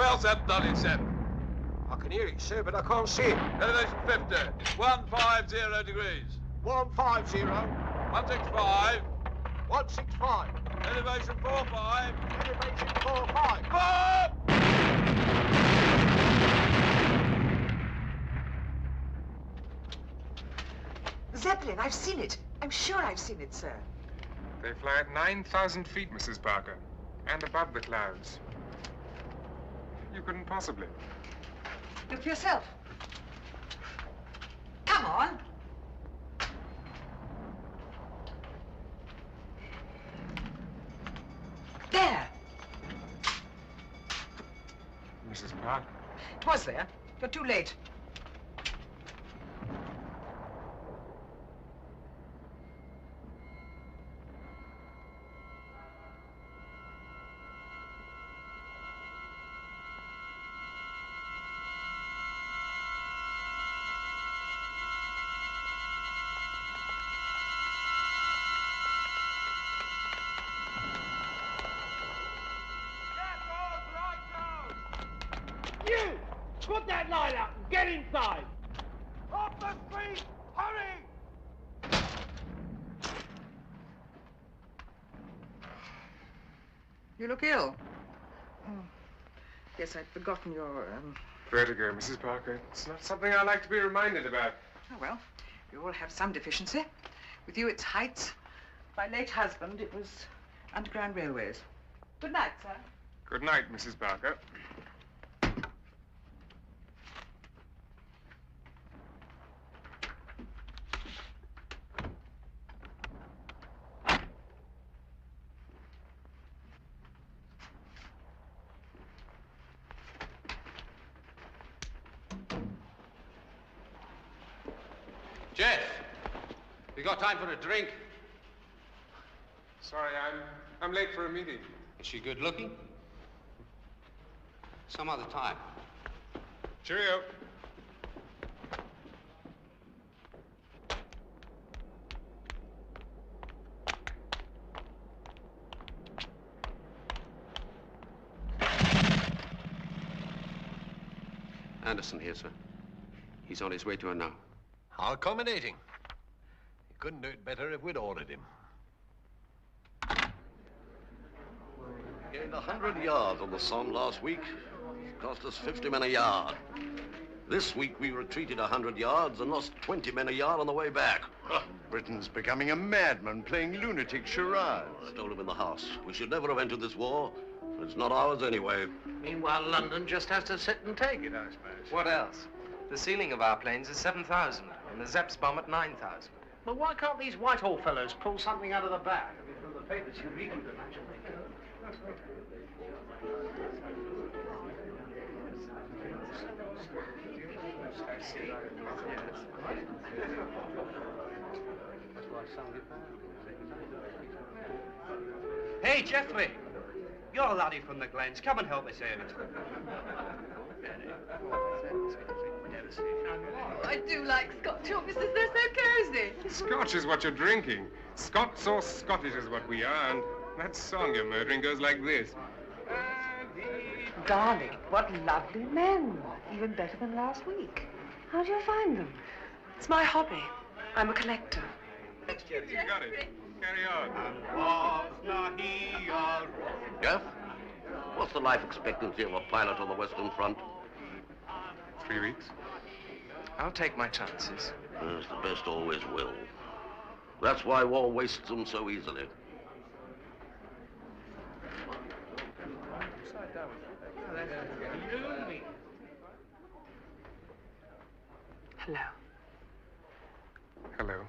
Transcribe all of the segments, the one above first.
Well set, done set. I can hear it, sir, but I can't see it. Elevation 50. 150 degrees. 150. 165. 165. Elevation 45. Elevation 45. Bob! Zeppelin, I've seen it. I'm sure I've seen it, sir. They fly at 9,000 feet, Mrs. Parker, and above the clouds. You couldn't possibly. Look for yourself. Come on. There. Mrs. Parker. It was there. You're too late. Put that light out and get inside! Off the street! Hurry! You look ill. Oh. Yes, I'd forgotten your, Vertigo, Mrs. Parker. It's not something I like to be reminded about. Oh, well, we all have some deficiency. With you, it's heights. My late husband, it was underground railways. Good night, sir. Good night, Mrs. Parker. Jeff, you got time for a drink? Sorry, I'm late for a meeting. Is she good looking? Some other time. Cheerio. Anderson here, sir. He's on his way to her now. How accommodating. He couldn't do it better if we'd ordered him. Gained 100 yards on the Somme last week. Cost us 50 men a yard. This week we retreated 100 yards and lost 20 men a yard on the way back. Britain's becoming a madman playing lunatic charades. I told him in the House, we should never have entered this war. It's not ours anyway. Meanwhile, London just has to sit and take it, I suppose. What else? The ceiling of our planes is 7,000, and the Zeps bomb at 9,000. But why can't these Whitehall fellows pull something out of the bag? I mean, from the papers, you read them, imagine. Hey, Geoffrey! You're a laddie from the Glens. Come and help me save it. I do like Scotch officers. They're so cozy. Scotch is what you're drinking. Scots or Scottish is what we are, and that song you're murdering goes like this. Darling, what lovely men. Even better than last week. How do you find them? It's my hobby. I'm a collector. You got it. Carry on. Jeff, what's the life expectancy of a pilot on the Western Front? 3 weeks. I'll take my chances. Yes, the best always will. That's why war wastes them so easily. Hello. Hello.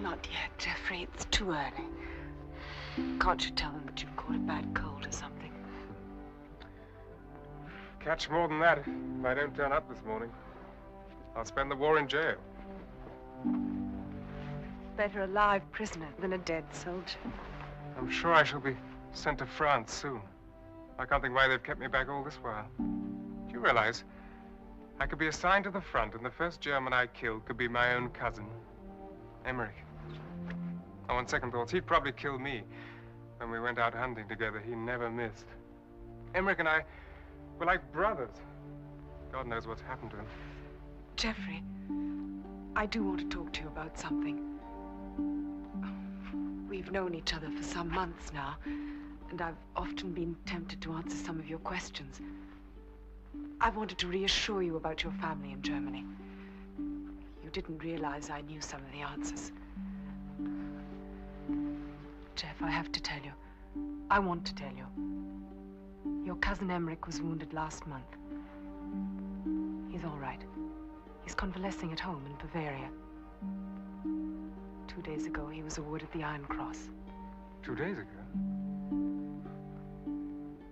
Not yet, Jeffrey. It's too early. Can't you tell them that you've caught a bad cold or something? Catch more than that if I don't turn up this morning. I'll spend the war in jail. Better a live prisoner than a dead soldier. I'm sure I shall be sent to France soon. I can't think why they've kept me back all this while. Do you realize I could be assigned to the front and the first German I killed could be my own cousin, Emmerich? Oh, on second thoughts, he'd probably kill me. When we went out hunting together, he never missed. Emmerich and I were like brothers. God knows what's happened to him. Jeffrey, I do want to talk to you about something. We've known each other for some months now, and I've often been tempted to answer some of your questions. I wanted to reassure you about your family in Germany. You didn't realize I knew some of the answers. Jeff, I have to tell you. I want to tell you. Your cousin Emmerich was wounded last month. He's all right. He's convalescing at home in Bavaria. 2 days ago, he was awarded the Iron Cross. 2 days ago?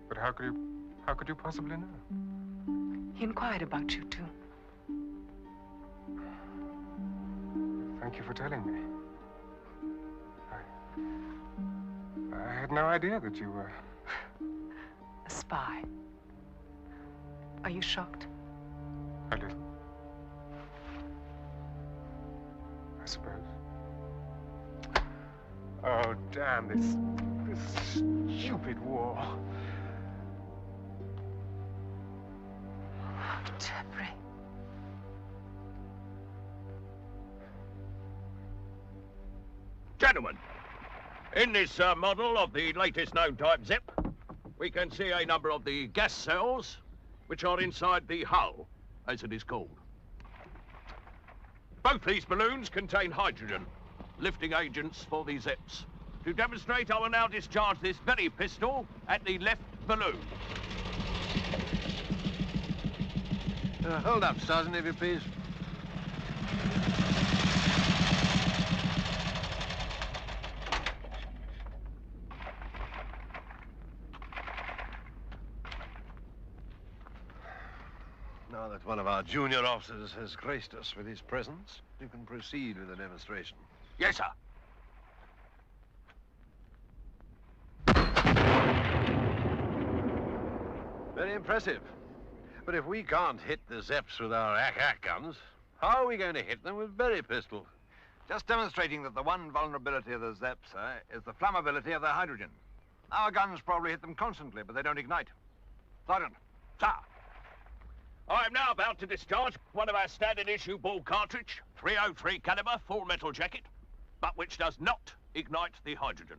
But how could you possibly know? He inquired about you, too. Thank you for telling me. I had no idea that you were... A spy. Are you shocked? A little. I suppose. Oh, damn this stupid war. Jeffrey. Gentlemen, in this model of the latest known type ZEP, we can see a number of the gas cells which are inside the hull, as it is called. Both these balloons contain hydrogen, lifting agents for the ZEPs. To demonstrate, I will now discharge this very pistol at the left balloon. Hold up, Sergeant, if you please. Now that one of our junior officers has graced us with his presence, you can proceed with the demonstration. Yes, sir. Very impressive. But if we can't hit the Zeps with our ack-ack guns, how are we going to hit them with berry pistols? Just demonstrating that the one vulnerability of the Zeps, sir, is the flammability of their hydrogen. Our guns probably hit them constantly, but they don't ignite. Sergeant. Sir. I am now about to discharge one of our standard issue ball cartridge, .303 caliber, full metal jacket, but which does not ignite the hydrogen.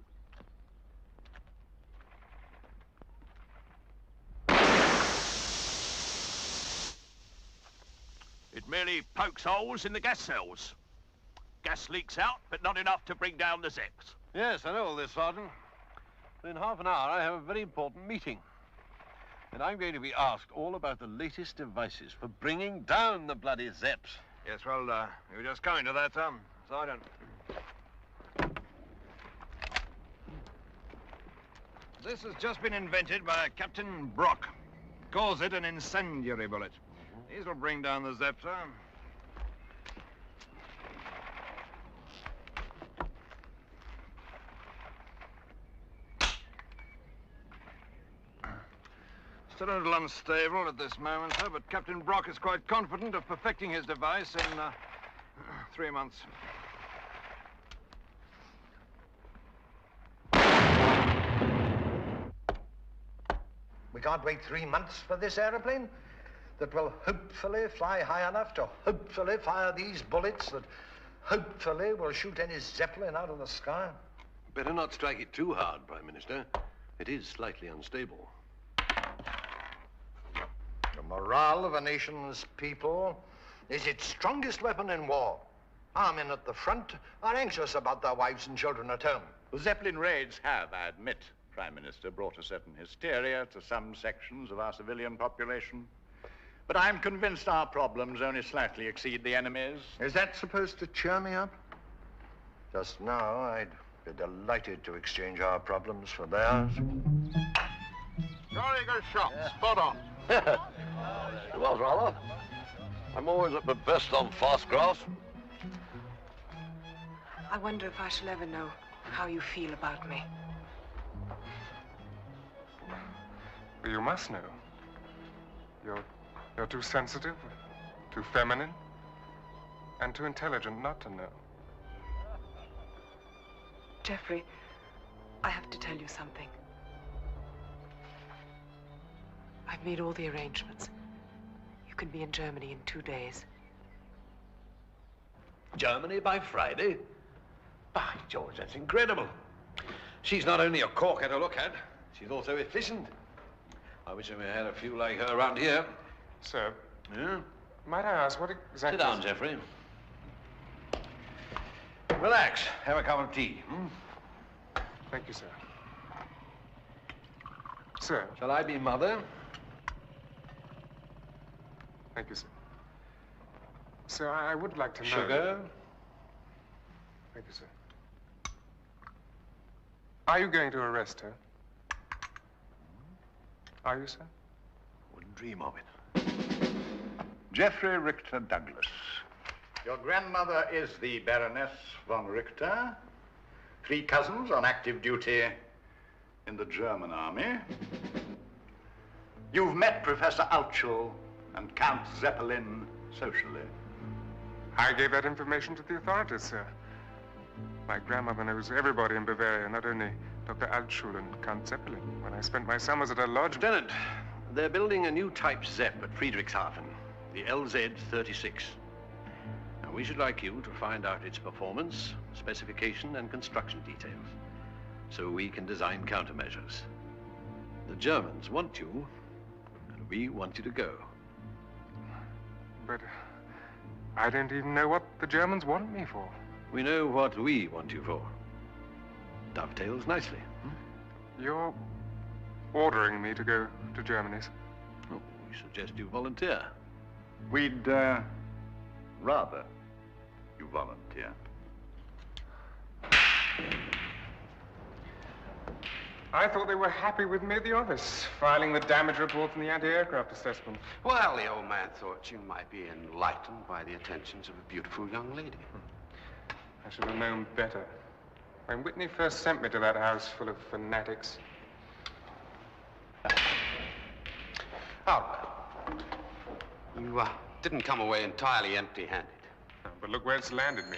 It merely pokes holes in the gas cells. Gas leaks out, but not enough to bring down the Zeps. Yes, I know all this, Sergeant. But in half an hour, I have a very important meeting. And I'm going to be asked all about the latest devices for bringing down the bloody Zeps. Yes, well, you were just coming to that, Sergeant. This has just been invented by Captain Brock. Calls it an incendiary bullet. These will bring down the Zeps, sir. Still a little unstable at this moment, sir, but Captain Brock is quite confident of perfecting his device in 3 months. We can't wait 3 months for this aeroplane that will hopefully fly high enough to hopefully fire these bullets that hopefully will shoot any Zeppelin out of the sky. Better not strike it too hard, Prime Minister. It is slightly unstable. The morale of a nation's people is its strongest weapon in war. Our men at the front are anxious about their wives and children at home. The Zeppelin raids have, I admit, Prime Minister, brought a certain hysteria to some sections of our civilian population. But I'm convinced our problems only slightly exceed the enemy's. Is that supposed to cheer me up? Just now, I'd be delighted to exchange our problems for theirs. Jolly good shot. Spot on. It was, rather. I'm always at my best on fast grass. I wonder if I shall ever know how you feel about me. You must know. You're too sensitive, too feminine, and too intelligent not to know. Jeffrey, I have to tell you something. I've made all the arrangements. You can be in Germany in 2 days. Germany by Friday? By George, that's incredible. She's not only a corker to look at, she's also efficient. I wish we had a few like her around here. Sir? Yeah? Might I ask what exactly... Sit down, Jeffrey. Relax. Have a cup of tea. Thank you, sir. Sir? Shall I be mother? Thank you, sir. Sir, I would like to know... Sugar? Thank you, sir. Are you going to arrest her? Are you, sir? Wouldn't dream of it. Jeffrey Richter Douglas. Your grandmother is the Baroness von Richter. 3 cousins on active duty in the German army. You've met Professor Altschul and Count Zeppelin socially. I gave that information to the authorities, sir. My grandmother knows everybody in Bavaria, not only Dr. Altschul and Count Zeppelin. When I spent my summers at her lodge... Lieutenant, they're building a new type Zepp at Friedrichshafen, the LZ-36. Now, we should like you to find out its performance, specification, and construction details, so we can design countermeasures. The Germans want you, and we want you to go. But I don't even know what the Germans want me for. We know what we want you for. Dovetails nicely. You're ordering me to go to Germany, sir? Oh, we suggest you volunteer. We'd rather you volunteer. I thought they were happy with me at the office, filing the damage report and the anti-aircraft assessment. Well, the old man thought you might be enlightened by the attentions of a beautiful young lady. I should have known better. When Whitney first sent me to that house full of fanatics. Albert, you didn't come away entirely empty-handed. No, but look where it's landed me.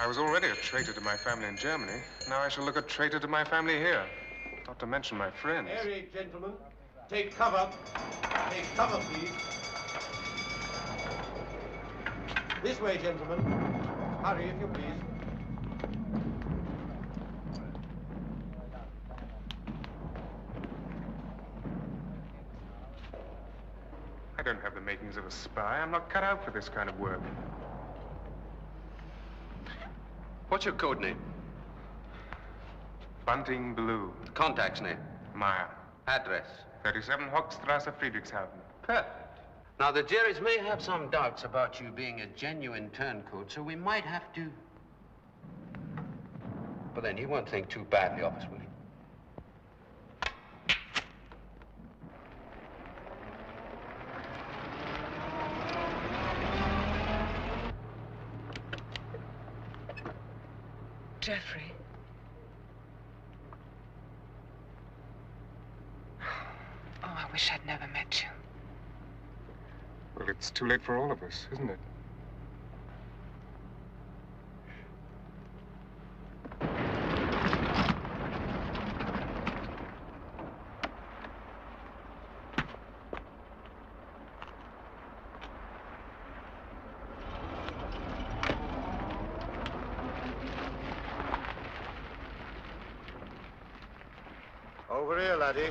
I was already a traitor to my family in Germany. Now I shall look a traitor to my family here. Not to mention my friends. Harry, gentlemen, take cover. Take cover, please. This way, gentlemen. Hurry, if you please. I don't have the makings of a spy. I'm not cut out for this kind of work. What's your code name? Bunting Blue. Contact's name? Meyer. Address? 37 Hochstrasse, Friedrichshafen. Perfect. Now, the Jerrys may have some doubts about you being a genuine turncoat, so we might have to... But then he won't think too badly of us, will he? Jeffrey. Oh, I wish I'd never met you. Well, it's too late for all of us, isn't it? Over here, laddie.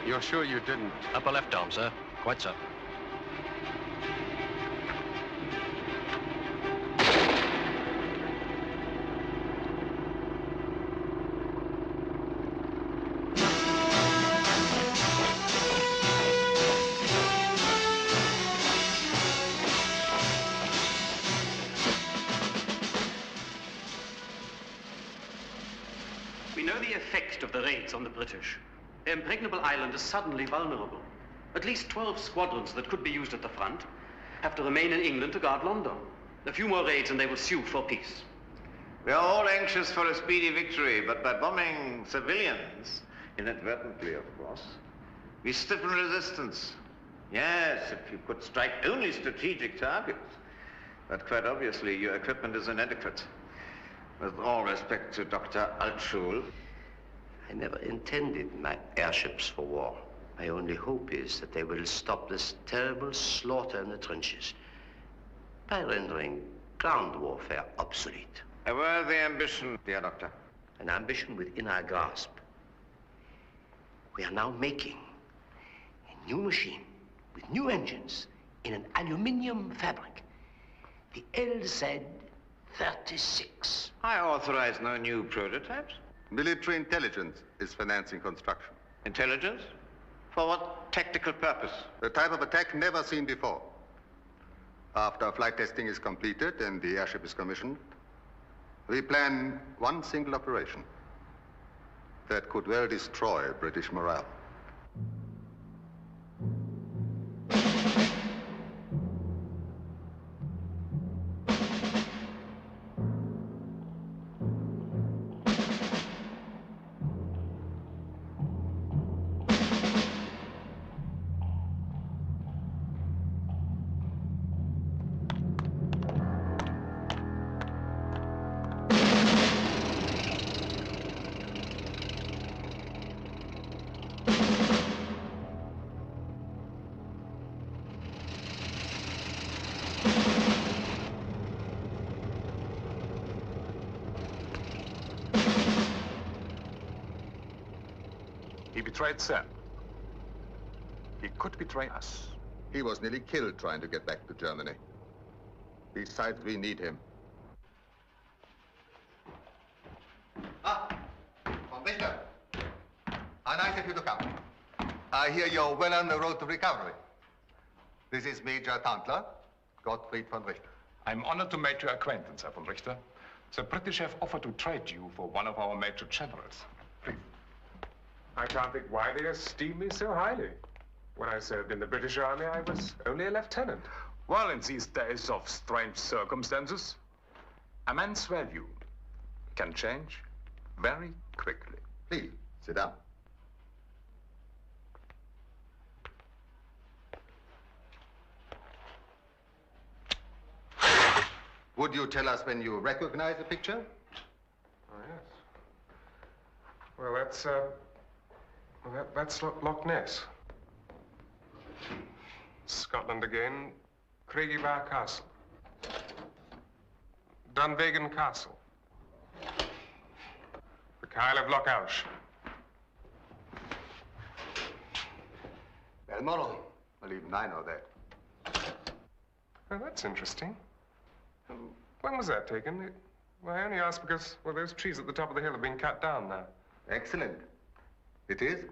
You're sure you didn't? Upper left arm, sir. Quite so. We know the effect of the raids on the British. The impregnable island is suddenly vulnerable. At least 12 squadrons that could be used at the front have to remain in England to guard London. A few more raids and they will sue for peace. We are all anxious for a speedy victory, but by bombing civilians, inadvertently of course, we stiffen resistance. Yes, if you could strike only strategic targets. But quite obviously your equipment is inadequate. With all respect to Dr. Altschul, I never intended my airships for war. My only hope is that they will stop this terrible slaughter in the trenches by rendering ground warfare obsolete. A worthy ambition, dear Doctor. An ambition within our grasp. We are now making a new machine with new engines in an aluminium fabric. The LZ-36. I authorize no new prototypes. Military intelligence is financing construction. Intelligence? For what tactical purpose? The type of attack never seen before. After flight testing is completed and the airship is commissioned, we plan one single operation that could well destroy British morale. He betrayed Sam. He could betray us. He was nearly killed trying to get back to Germany. Besides, we need him. Von Richter. How nice of you to come. I hear you're well on the road to recovery. This is Major Tantler, Gottfried von Richter. I'm honored to make your acquaintance, Herr von Richter. The British have offered to trade you for one of our major generals. Please. I can't think why they esteem me so highly. When I served in the British Army, I was only a lieutenant. Well, in these days of strange circumstances, a man's value can change very quickly. Please, sit down. Would you tell us when you recognize the picture? Oh, yes. Well, that's Loch Ness. Scotland again, Craigiebar Castle. Dunvegan Castle. The Kyle of Loch Oush. Balmoral. Well, even I know that. Oh, that's interesting. When was that taken? Well, I only asked because, well, those trees at the top of the hill have been cut down now. Excellent. It is?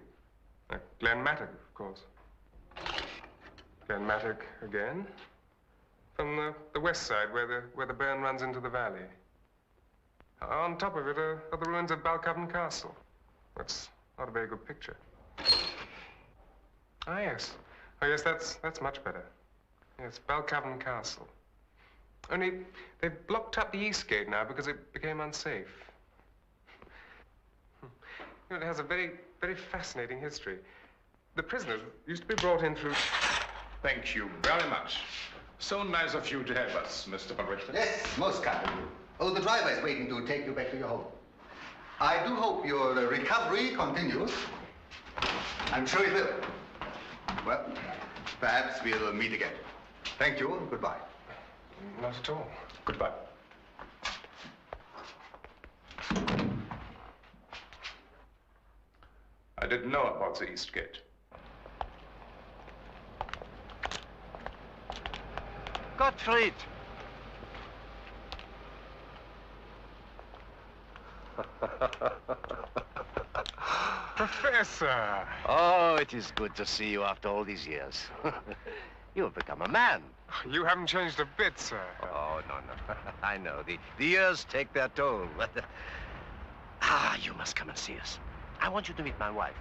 Glenmattock, of course. Glenmattock again. From the west side, where the burn runs into the valley. On top of it are the ruins of Balcoven Castle. That's not a very good picture. Ah, yes. Oh, yes, that's much better. Yes, Balcoven Castle. Only they've blocked up the east gate now because it became unsafe. You know, it has a very, very fascinating history. The prisoners used to be brought in through... Thank you very much. So nice of you to have us, Mr. von Richter. Yes, most kind of you. Oh, the driver is waiting to take you back to your home. I do hope your recovery continues. I'm sure it will. Well, perhaps we'll meet again. Thank you and goodbye. Not at all. Goodbye. I didn't know about the East Gate. Gottfried! Professor! Oh, it is good to see you after all these years. You have become a man. You haven't changed a bit, sir. Oh, no. I know. The years take their toll. But, you must come and see us. I want you to meet my wife.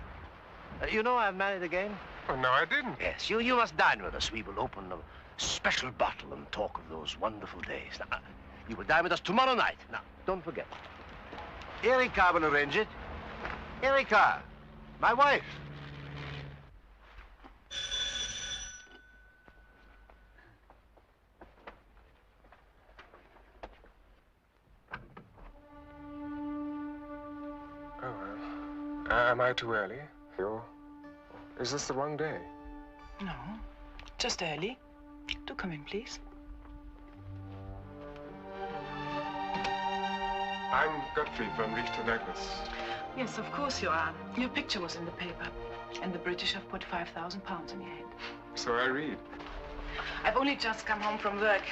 You know I'm married again? Oh, no, I didn't. Yes, you must dine with us. We will open a special bottle and talk of those wonderful days. Now, you will dine with us tomorrow night. Now, don't forget. Erika will arrange it. Erika, my wife. Oh, well. Am I too early? Is this the wrong day? No, just early. Do come in, please. I'm Gottfried von Richter Douglas. Yes, of course you are. Your picture was in the paper. And the British have put £5,000 in your head. So I read. I've only just come home from work.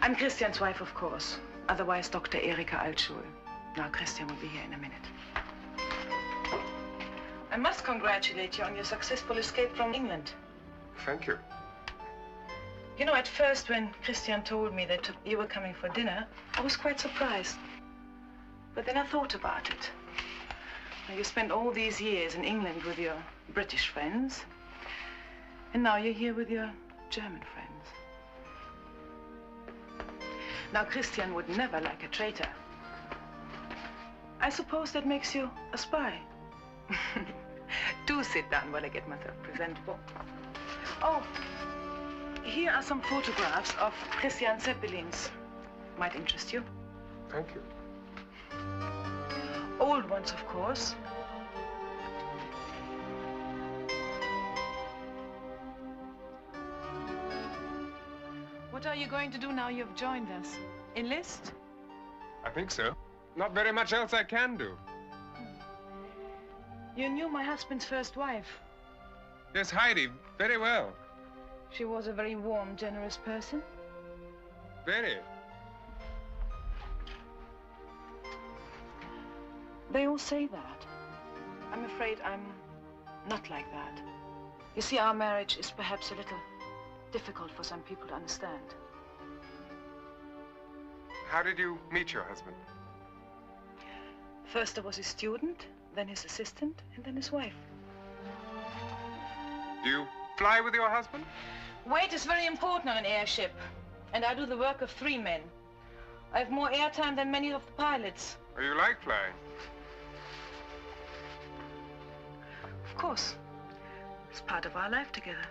I'm Christian's wife, of course. Otherwise, Dr. Erika Altschul. Now, Christian will be here in a minute. I must congratulate you on your successful escape from England. Thank you. You know, at first, when Christian told me that you were coming for dinner, I was quite surprised. But then I thought about it. Now, you spent all these years in England with your British friends, and now you're here with your German friends. Now, Christian would never like a traitor. I suppose that makes you a spy. Do sit down while I get myself presentable. Oh, here are some photographs of Christian Zeppelins. Might interest you. Thank you. Old ones, of course. What are you going to do now you've joined us? Enlist? I think so. Not very much else I can do. You knew my husband's first wife. Yes, Heidi, very well. She was a very warm, generous person. Very. They all say that. I'm afraid I'm not like that. You see, our marriage is perhaps a little difficult for some people to understand. How did you meet your husband? First I was his student, then his assistant, and then his wife. Do you fly with your husband? Weight is very important on an airship, and I do the work of 3 men. I have more airtime than many of the pilots. Oh, you like flying? Of course. It's part of our life together.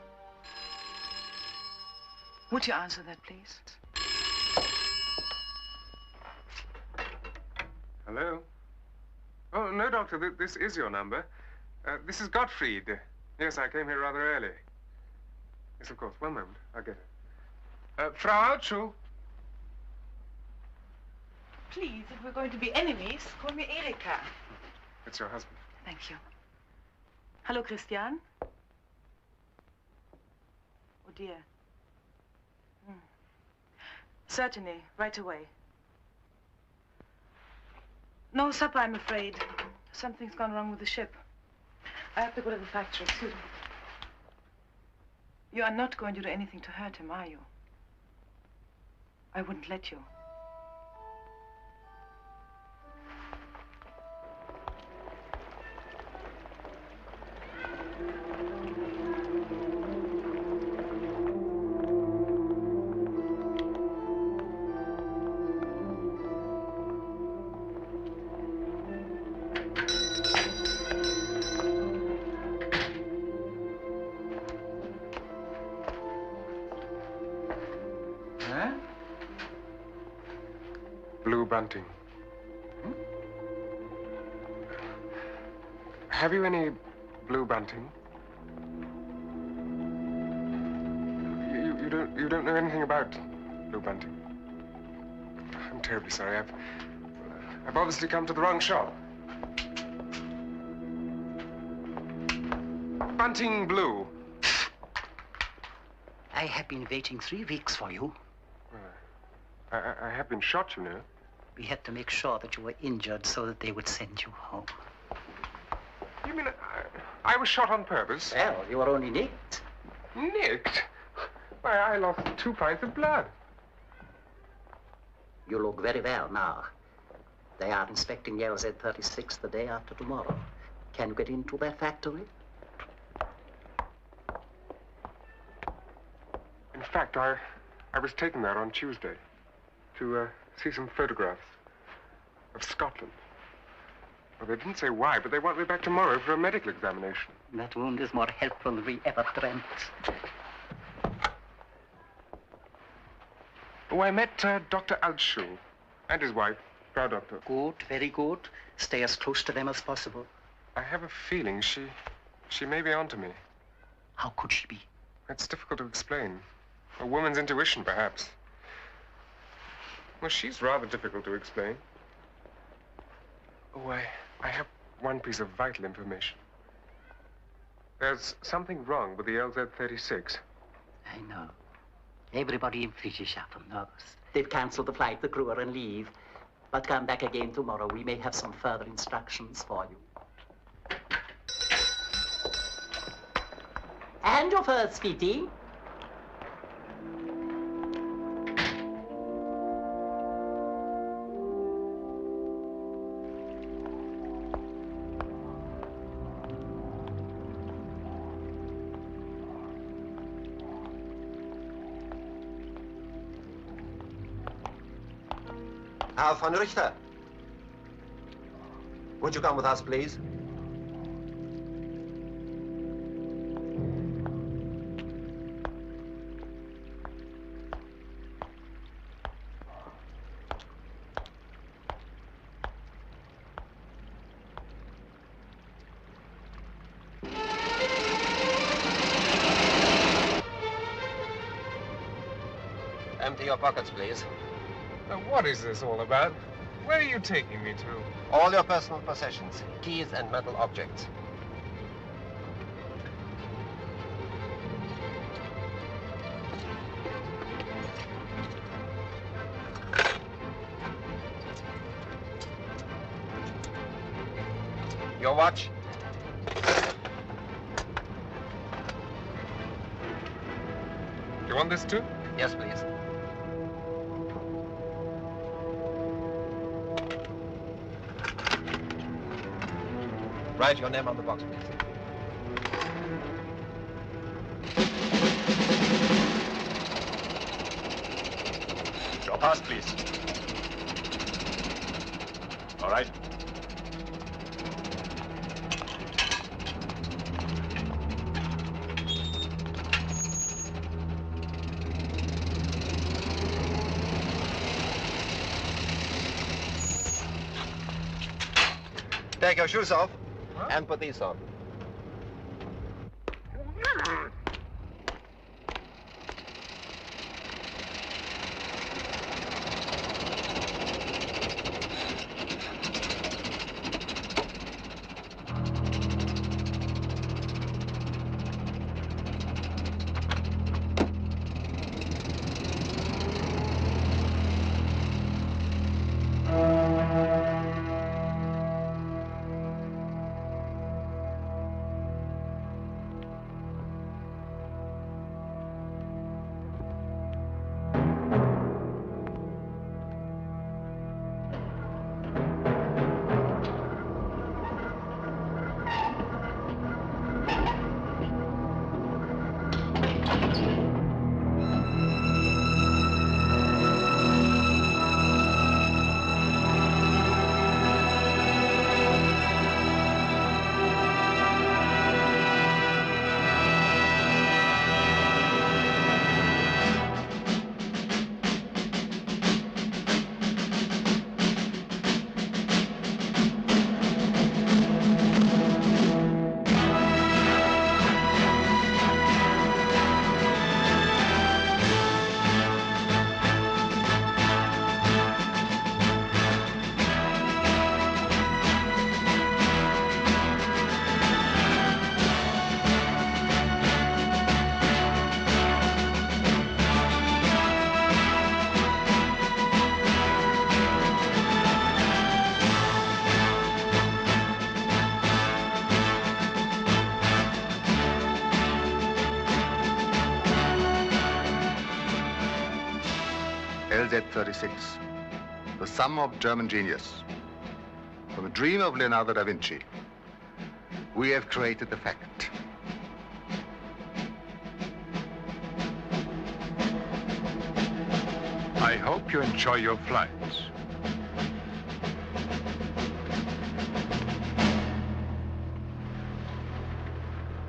Would you answer that, please? Hello? Oh, no, Doctor, this is your number. This is Gottfried. Yes, I came here rather early. Yes, of course. One moment. I'll get it. Frau Altschul. Please, if we're going to be enemies, call me Erika. It's your husband. Thank you. Hello, Christian. Oh, dear. Certainly, right away. No supper, I'm afraid. Something's gone wrong with the ship. I have to go to the factory. Excuse me. You are not going to do anything to hurt him, are you? I wouldn't let you. Blue bunting. Have you any blue bunting? You don't know anything about blue bunting? I'm terribly sorry. I've obviously come to the wrong shop. Bunting blue. I have been waiting 3 weeks for you. I have been shot, you know. We had to make sure that you were injured so that they would send you home. You mean I was shot on purpose? Well, you were only nicked. Nicked? Why, I lost 2 pints of blood. You look very well now. They are inspecting LZ 36 the day after tomorrow. Can you get into their factory? In fact, I was taken there on Tuesday to see some photographs of Scotland. Well, they didn't say why, but they want me back tomorrow for a medical examination. That wound is more helpful than we ever dreamt. Oh, I met Dr. Altschuh and his wife, Frau Doctor. Good, very good. Stay as close to them as possible. I have a feeling she may be onto me. How could she be? It's difficult to explain. A woman's intuition, perhaps. Well, she's rather difficult to explain. Oh, I have one piece of vital information. There's something wrong with the LZ 36. I know. Everybody in Friedrichshafen knows. They've cancelled the flight. The crew are on leave. But come back again tomorrow. We may have some further instructions for you. And your first fitting. Herr von Richter, would you come with us, please? Empty your pockets, please. Now, what is this all about? Where are you taking me to? All your personal possessions, keys and metal objects. Your watch. You want this too? Yes, please. Write your name on the box, please. Your pass, please. All right. Take your shoes off and put these on. LZ-36, the sum of German genius. From a dream of Leonardo da Vinci, we have created the fact. I hope you enjoy your flights.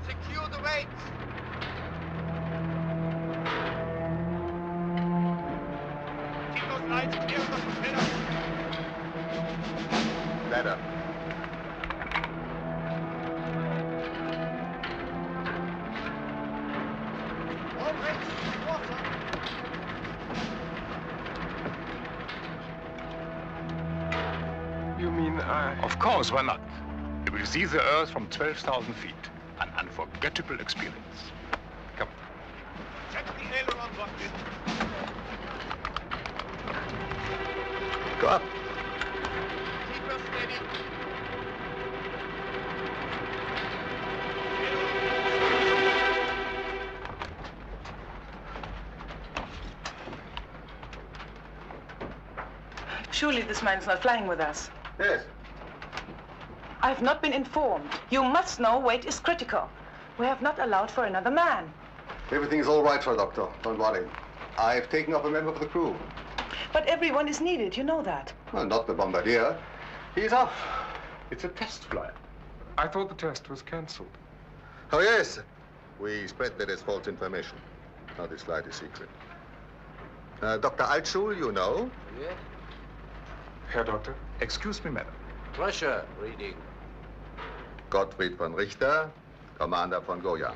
Secure the weights. Keep those lines clear of the propeller. Better. All weights, water. You mean Of course, why not? You will see the Earth from 12,000 feet. An unforgettable experience. Come. Check the aileron bucket. Go up. Keep her steady. Surely this man is not flying with us. Yes. I have not been informed. You must know weight is critical. We have not allowed for another man. Everything is all right, Sir Doctor. Don't worry. I've taken off a member of the crew. But everyone is needed, you know that. Well, not the bombardier. He's off. It's a test flight. I thought the test was cancelled. Oh, yes. We spread that as false information. Now, this flight is secret. Dr. Altschul, you know. Yes? Herr Doctor? Excuse me, madam. Russia reading. Gottfried von Richter, commander von Goya.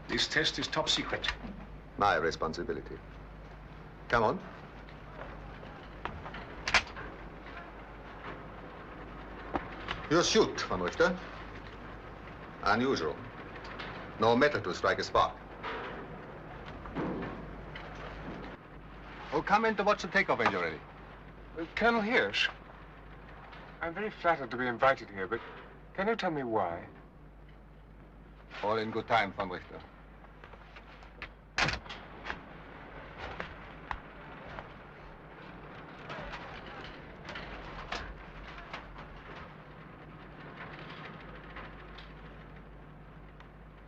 This test is top secret. My responsibility. Come on. Your suit, von Richter. Unusual. No metal to strike a spark. Oh, come in to watch the takeoff when you're ready. Colonel Hirsch, I'm very flattered to be invited here, but can you tell me why? All in good time, von Richter.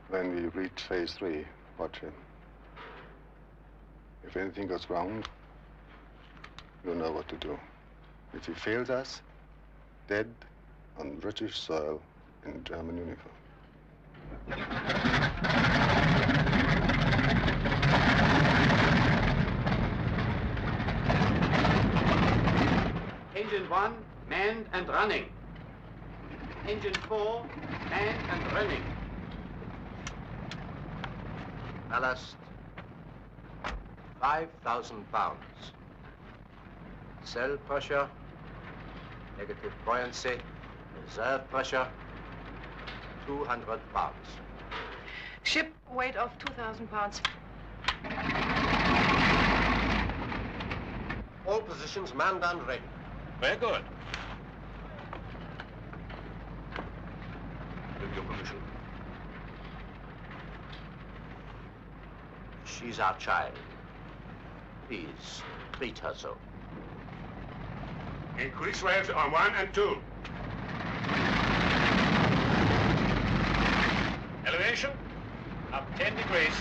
When we reach phase 3, watch him. If anything goes wrong, you'll know what to do. If he fails us, dead on British soil in German uniform. Engine 1, manned and running. Engine 4, manned and running. Ballast, 5,000 pounds. Cell pressure, negative buoyancy, reserve pressure, 200 pounds. Ship weight of 2,000 pounds. All positions manned and ready. Very good. With your permission. She's our child. Please, treat her so. Increase waves on 1 and 2. Elevation up 10 degrees.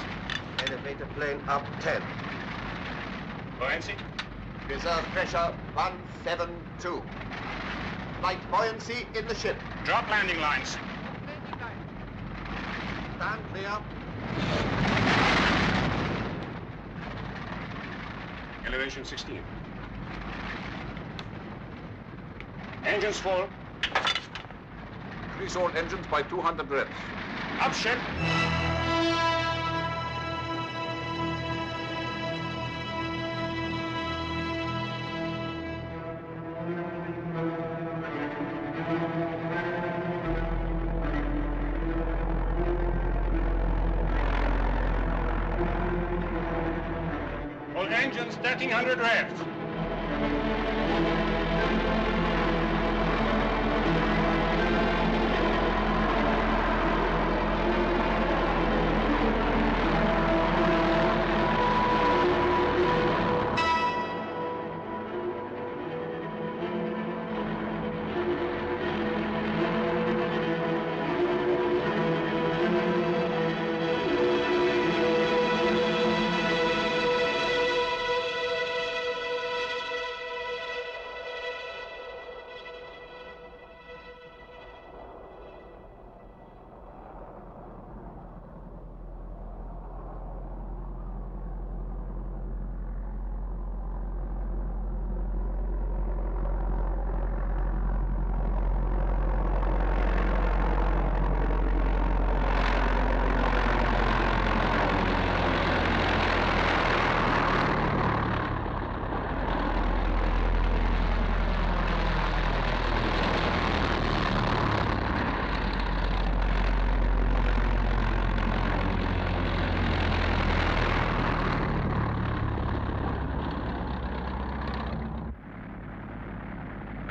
Elevator plane up 10. Buoyancy. Reserve pressure 172. Light buoyancy in the ship. Drop landing lines. Stand clear. Elevation 16. Engines full. Increase all engines by 200 reps. Up ship. All engines 1,300 revs.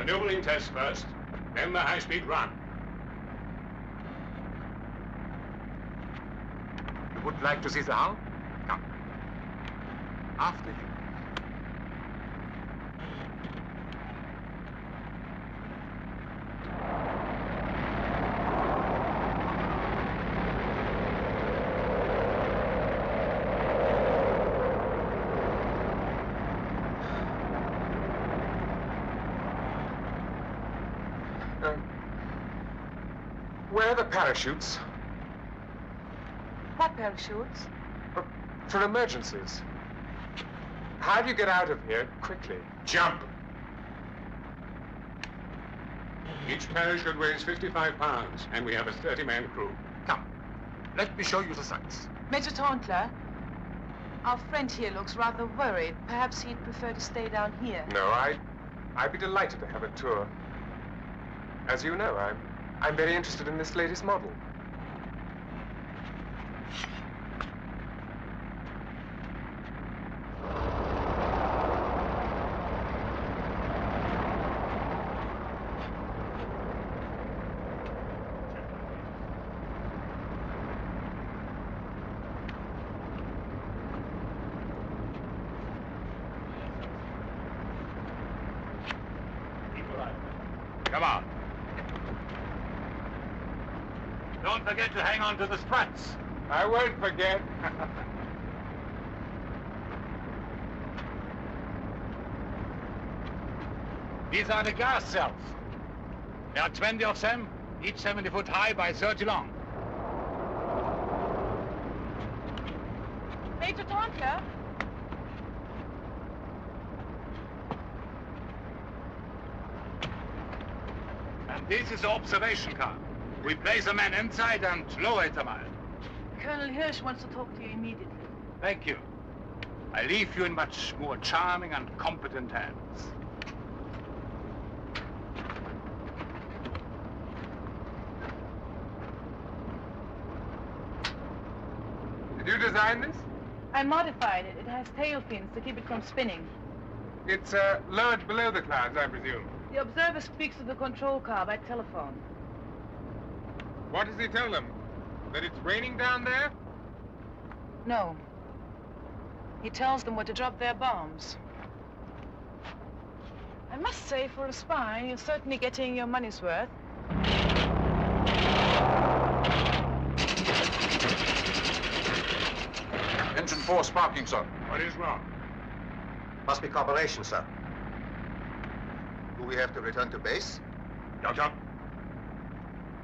Maneuvering test first, then the high-speed run. You would like to see the hull? Come. After you. Where are the parachutes? What parachutes? For emergencies. How do you get out of here quickly? Jump! Each parachute weighs 55 pounds, and we have a 30-man crew. Come, let me show you the sights. Major Tauntler, our friend here looks rather worried. Perhaps he'd prefer to stay down here. No, I'd be delighted to have a tour. As you know, I'm very interested in this latest model. Come on. Don't forget to hang on to the struts. I won't forget. These are the gas cells. There are 20 of them, each 70 foot high by 30 long. Major Tauntler? And this is the observation car. We place a man inside and lower it a mile. Colonel Hirsch wants to talk to you immediately. Thank you. I leave you in much more charming and competent hands. Did you design this? I modified it. It has tail fins to keep it from spinning. It's lowered below the clouds, I presume. The observer speaks to the control car by telephone. What does he tell them? That it's raining down there? No. He tells them where to drop their bombs. I must say, for a spy, you're certainly getting your money's worth. Engine 4 sparking, sir. What is wrong? Must be cooperation, sir. Do we have to return to base? Doctor?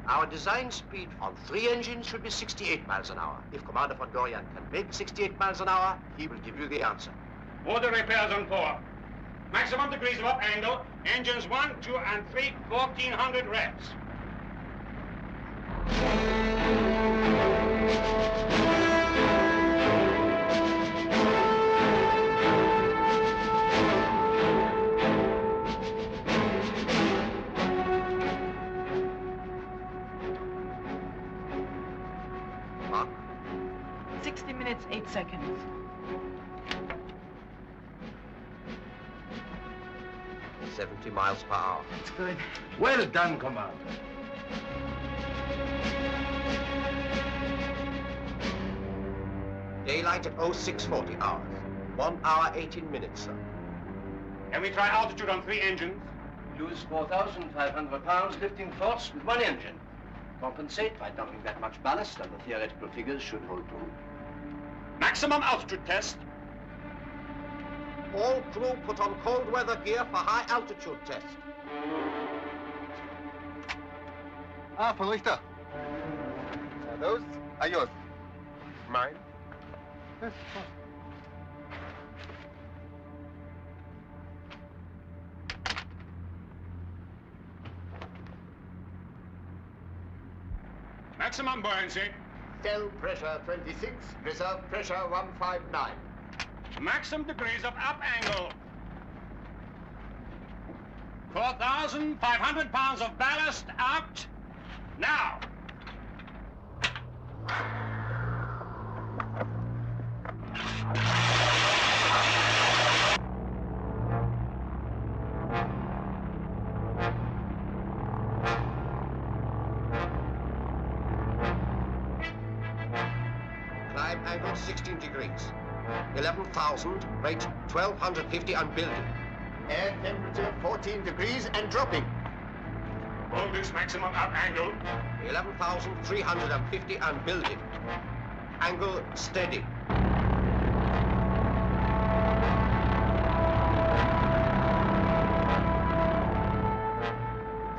Our design speed on 3 engines should be 68 miles an hour. If Commander von Dorian can make 68 miles an hour, he will give you the answer. Order repairs on 4. Maximum degrees of up angle. Engines 1, 2, and 3, 1400 revs. Mark? 60 minutes, 8 seconds. $70 miles per hour. It's good. Well done, Commander. Daylight at 0640 hours. 1 hour, 18 minutes, sir. Can we try altitude on 3 engines? Use 4,500 pounds lifting force with 1 engine. Compensate by dumping that much ballast, and the theoretical figures should hold true. Maximum altitude test. All crew put on cold weather gear for high altitude test. Ah, von Richter. Those are yours. Mine? Yes, Maximum buoyancy. Cell pressure 26, reserve pressure 159. Maximum degrees of up angle. 4,500 pounds of ballast out. Now. Climb angle 16 degrees. 11,000, rate 1,250 and building. Air temperature 14 degrees and dropping. Voltage maximum up angle. 11,350 and building. Angle steady.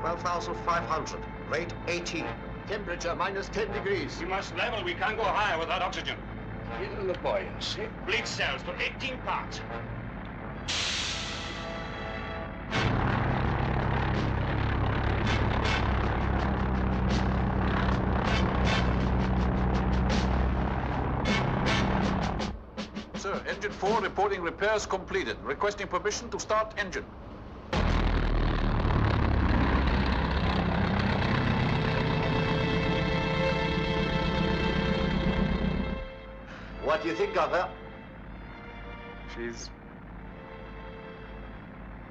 $12,500, rate 18. Temperature minus 10 degrees. We must level. We can't go higher without oxygen. In the buoyancy. Bleach cells for 18 parts. Sir, engine 4 reporting repairs completed. Requesting permission to start engine. What do you think of her?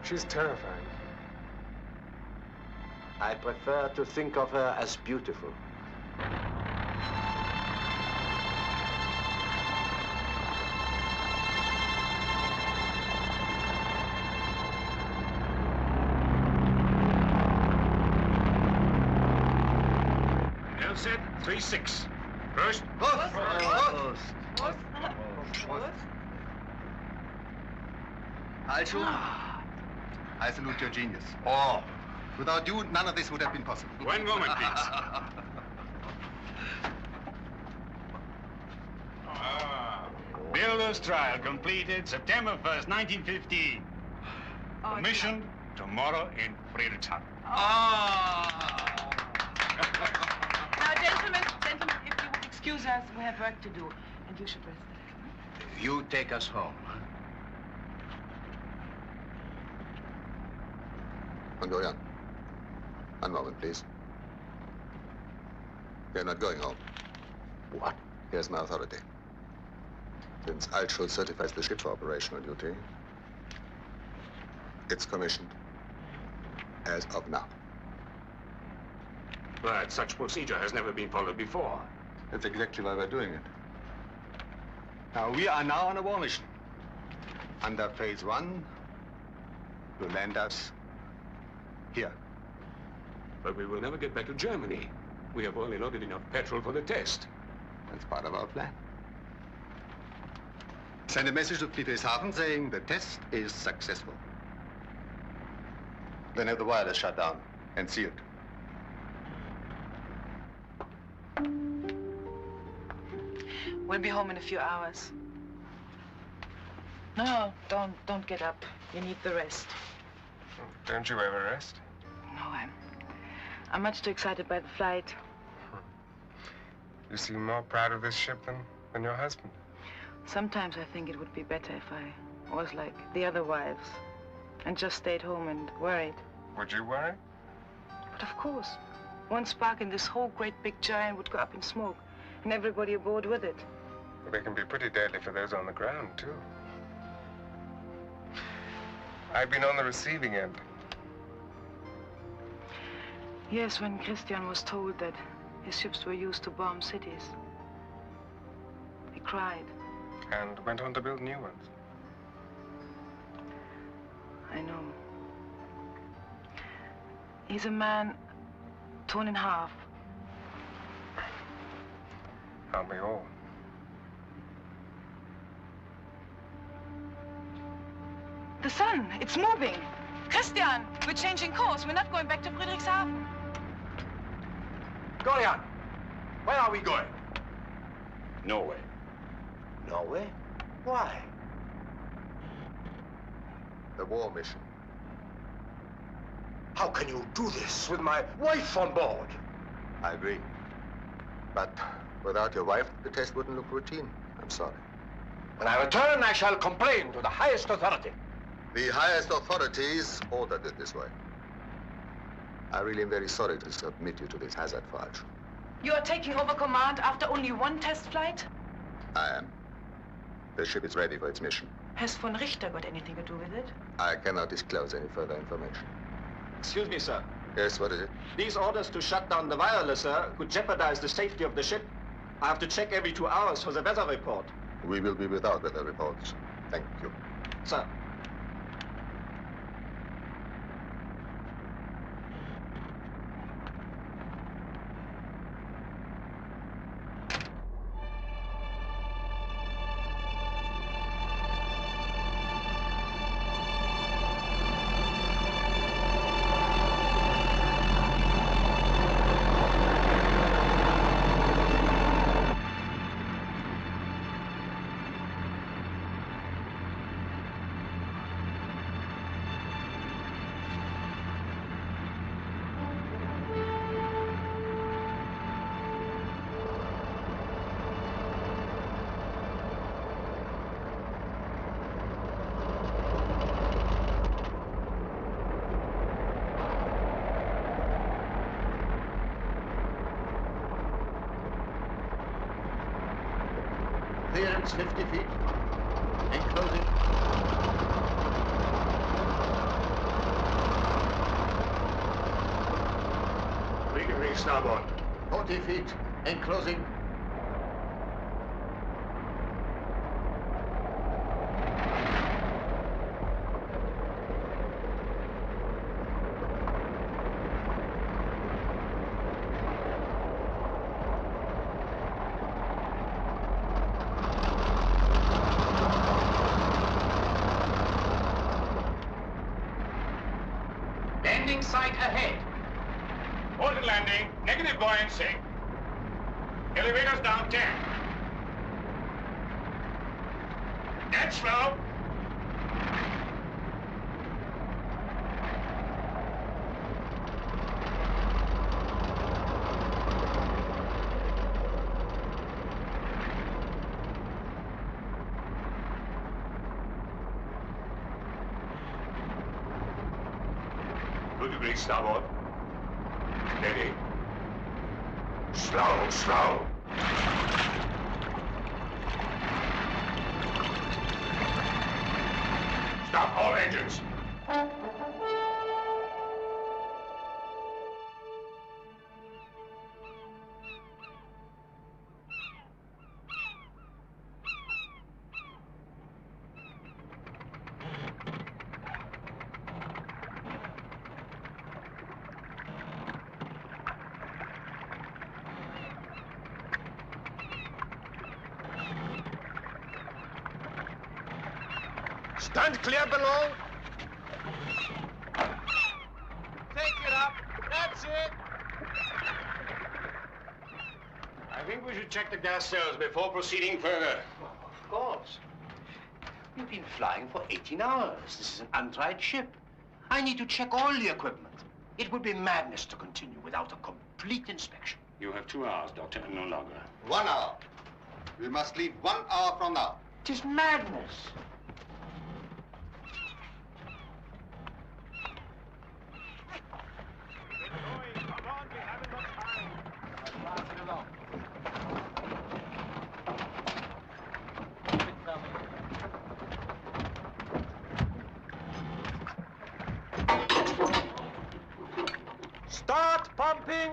She's terrifying. I prefer to think of her as beautiful. LZ 36. First. Alcho, I salute your genius. Oh, without you, none of this would have been possible. One moment, please. Builder's trial completed September 1st, 1915. Commissioned tomorrow in Friedrichshafen. Now, gentlemen, if you would excuse us, we have work to do, and you should rest. You take us home. Hungarian, one moment, please. You're not going home. What? Here's my authority. Since Altschul certifies the ship for operational duty, it's commissioned as of now. But such procedure has never been followed before. That's exactly why we're doing it. Now, we are now on a war mission. Under phase 1, to land us here. But we will never get back to Germany. We have only loaded enough petrol for the test. That's part of our plan. Send a message to Friedrichshafen saying the test is successful. Then have the wireless shut down and sealed. We'll be home in a few hours. No, don't get up. You need the rest. Don't you ever rest? No, I'm much too excited by the flight. You seem more proud of this ship than your husband. Sometimes I think it would be better if I was like the other wives and just stayed home and worried. Would you worry? But of course. One spark and this whole great big giant would go up in smoke, and everybody aboard with it. Well, they can be pretty deadly for those on the ground, too. I've been on the receiving end. Yes, when Christian was told that his ships were used to bomb cities, he cried. And went on to build new ones. I know. He's a man torn in half. Aren't we all? The sun, it's moving. Christian, we're changing course. We're not going back to Friedrichshafen. Gorian, where are we going? Norway. Norway? Why? The war mission. How can you do this with my wife on board? I agree. But without your wife, the test wouldn't look routine. I'm sorry. When I return, I shall complain to the highest authority. The highest authorities ordered it this way. I really am very sorry to submit you to this hazard for Altschul. You are taking over command after only one test flight? I am. The ship is ready for its mission. Has von Richter got anything to do with it? I cannot disclose any further information. Excuse me, sir. Yes, what is it? These orders to shut down the wireless, sir, could jeopardize the safety of the ship. I have to check every 2 hours for the weather report. We will be without weather reports. Thank you. Sir. Clearance 50 feet. Enclosing. Reconvene starboard. 40 feet. Enclosing. Landing site ahead. Ordered landing. Negative buoyancy. Elevators down 10. Dead slow. Starboard. Steady. Slow, slow. Stop all engines. Stand clear below. Take it up. That's it. I think we should check the gas cells before proceeding further. Well, of course. We've been flying for 18 hours. This is an untried ship. I need to check all the equipment. It would be madness to continue without a complete inspection. You have 2 hours, Doctor, and no longer. 1 hour. We must leave 1 hour from now. It is madness. Start pumping.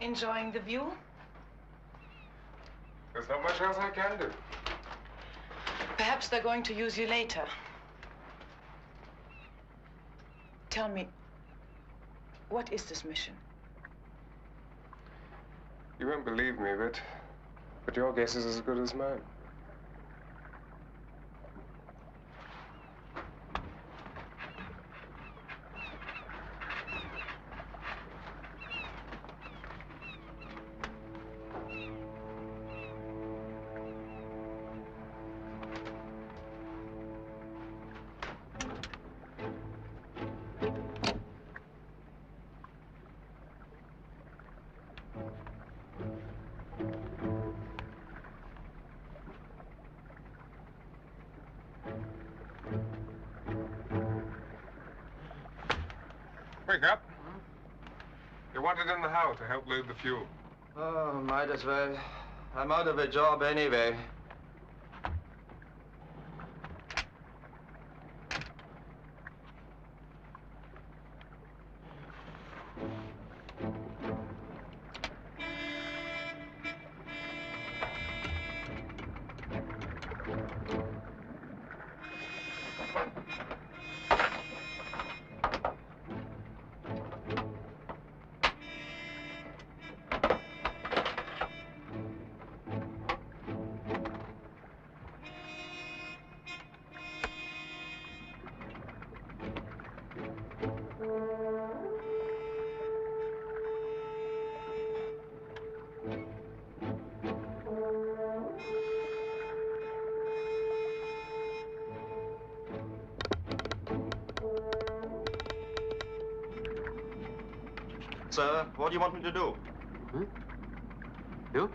Enjoying the view? There's not much else I can do. Perhaps they're going to use you later. Tell me, what is this mission? You won't believe me, but your guess is as good as mine. Wake up. You're wanted in the hull to help load the fuel. Oh, might as well. I'm out of a job anyway. Sir, what do you want me to do? Hmm? You?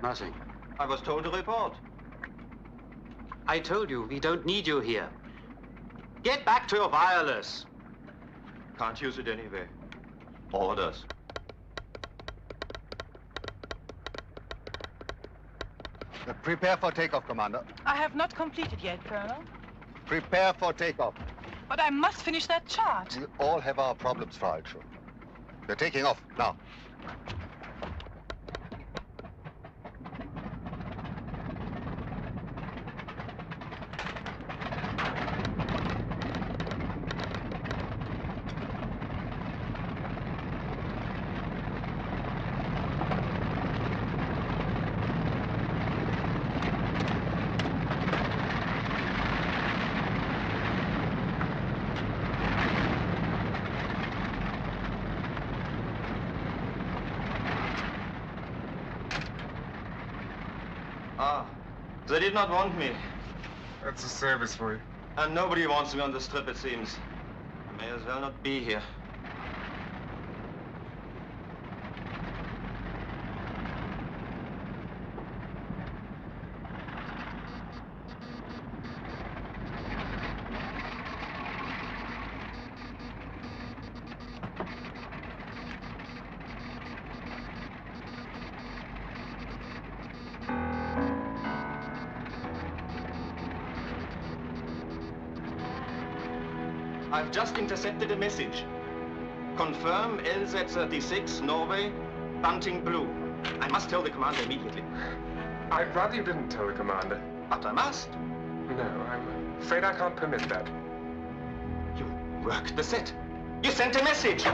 Nothing. I was told to report. I told you, we don't need you here. Get back to your wireless. Can't use it anyway. Orders. Prepare for takeoff, Commander. I have not completed yet, Colonel. Prepare for takeoff. But I must finish that chart. We all have our problems, Frau Altschul. We're taking off now. They did not want me. That's a service for you. And nobody wants me on this trip, it seems. I may as well not be here. I've just intercepted a message. Confirm LZ-36, Norway, Bunting Blue. I must tell the commander immediately. I'd rather you didn't tell the commander. But I must. No, I'm afraid I can't permit that. You worked the set. You sent a message.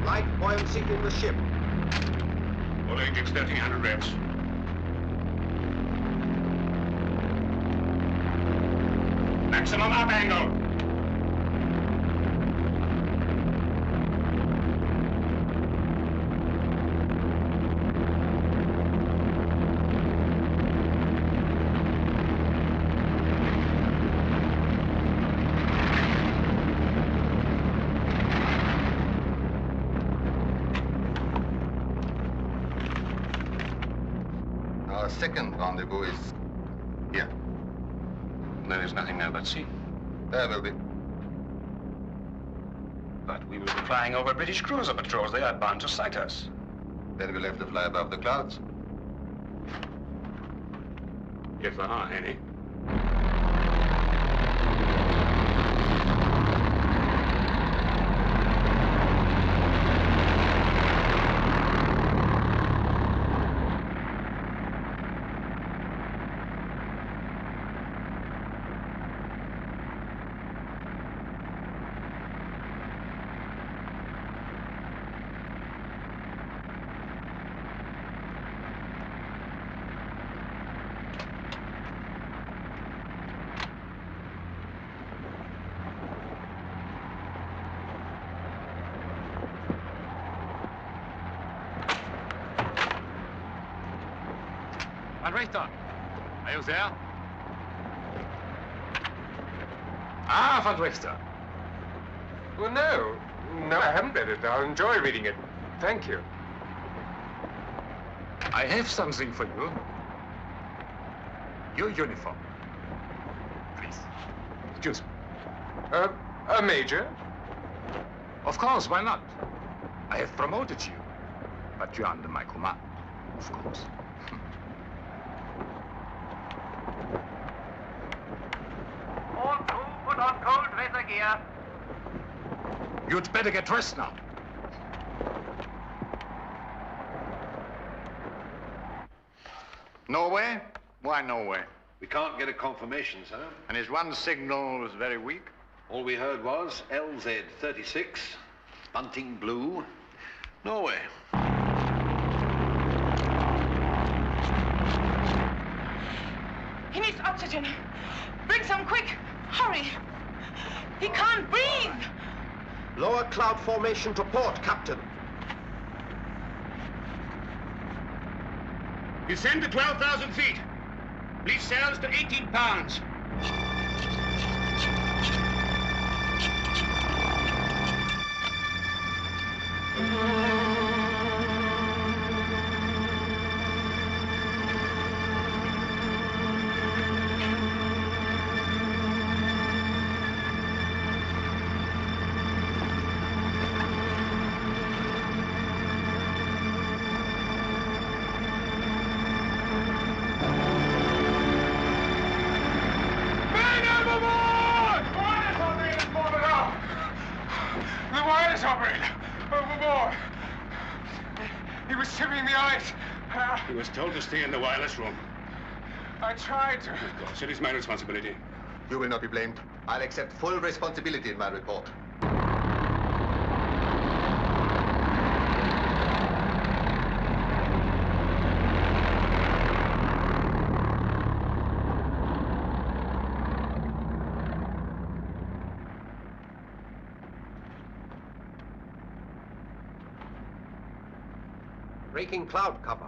Light buoyancy in the ship. Full engines 1300 reps. Maximum up angle. Our second rendezvous is here. There is nothing there but sea. There will be. But we will be flying over British cruiser patrols. They are bound to sight us. Then we'll have to fly above the clouds. If there are any. Van Richter, are you there? Ah, Van Richter. Well, no. No, I haven't read it. I'll enjoy reading it. Thank you. I have something for you. Your uniform. Please. Excuse me. A major? Of course, why not? I have promoted you. But you're under my command, of course. All crew, put on cold weather gear. You'd better get dressed now. Norway? Why Norway? We can't get a confirmation, sir. And his one signal was very weak? All we heard was LZ-36, bunting blue, Norway. He needs oxygen. Bring some quick. Hurry. He can't breathe. Lower cloud formation to port, Captain. Descend to 12,000 feet. Leave sails to 18 pounds. He was told to stay in the wireless room. I tried to. Of course, it is my responsibility. You will not be blamed. I'll accept full responsibility in my report. Breaking cloud cover.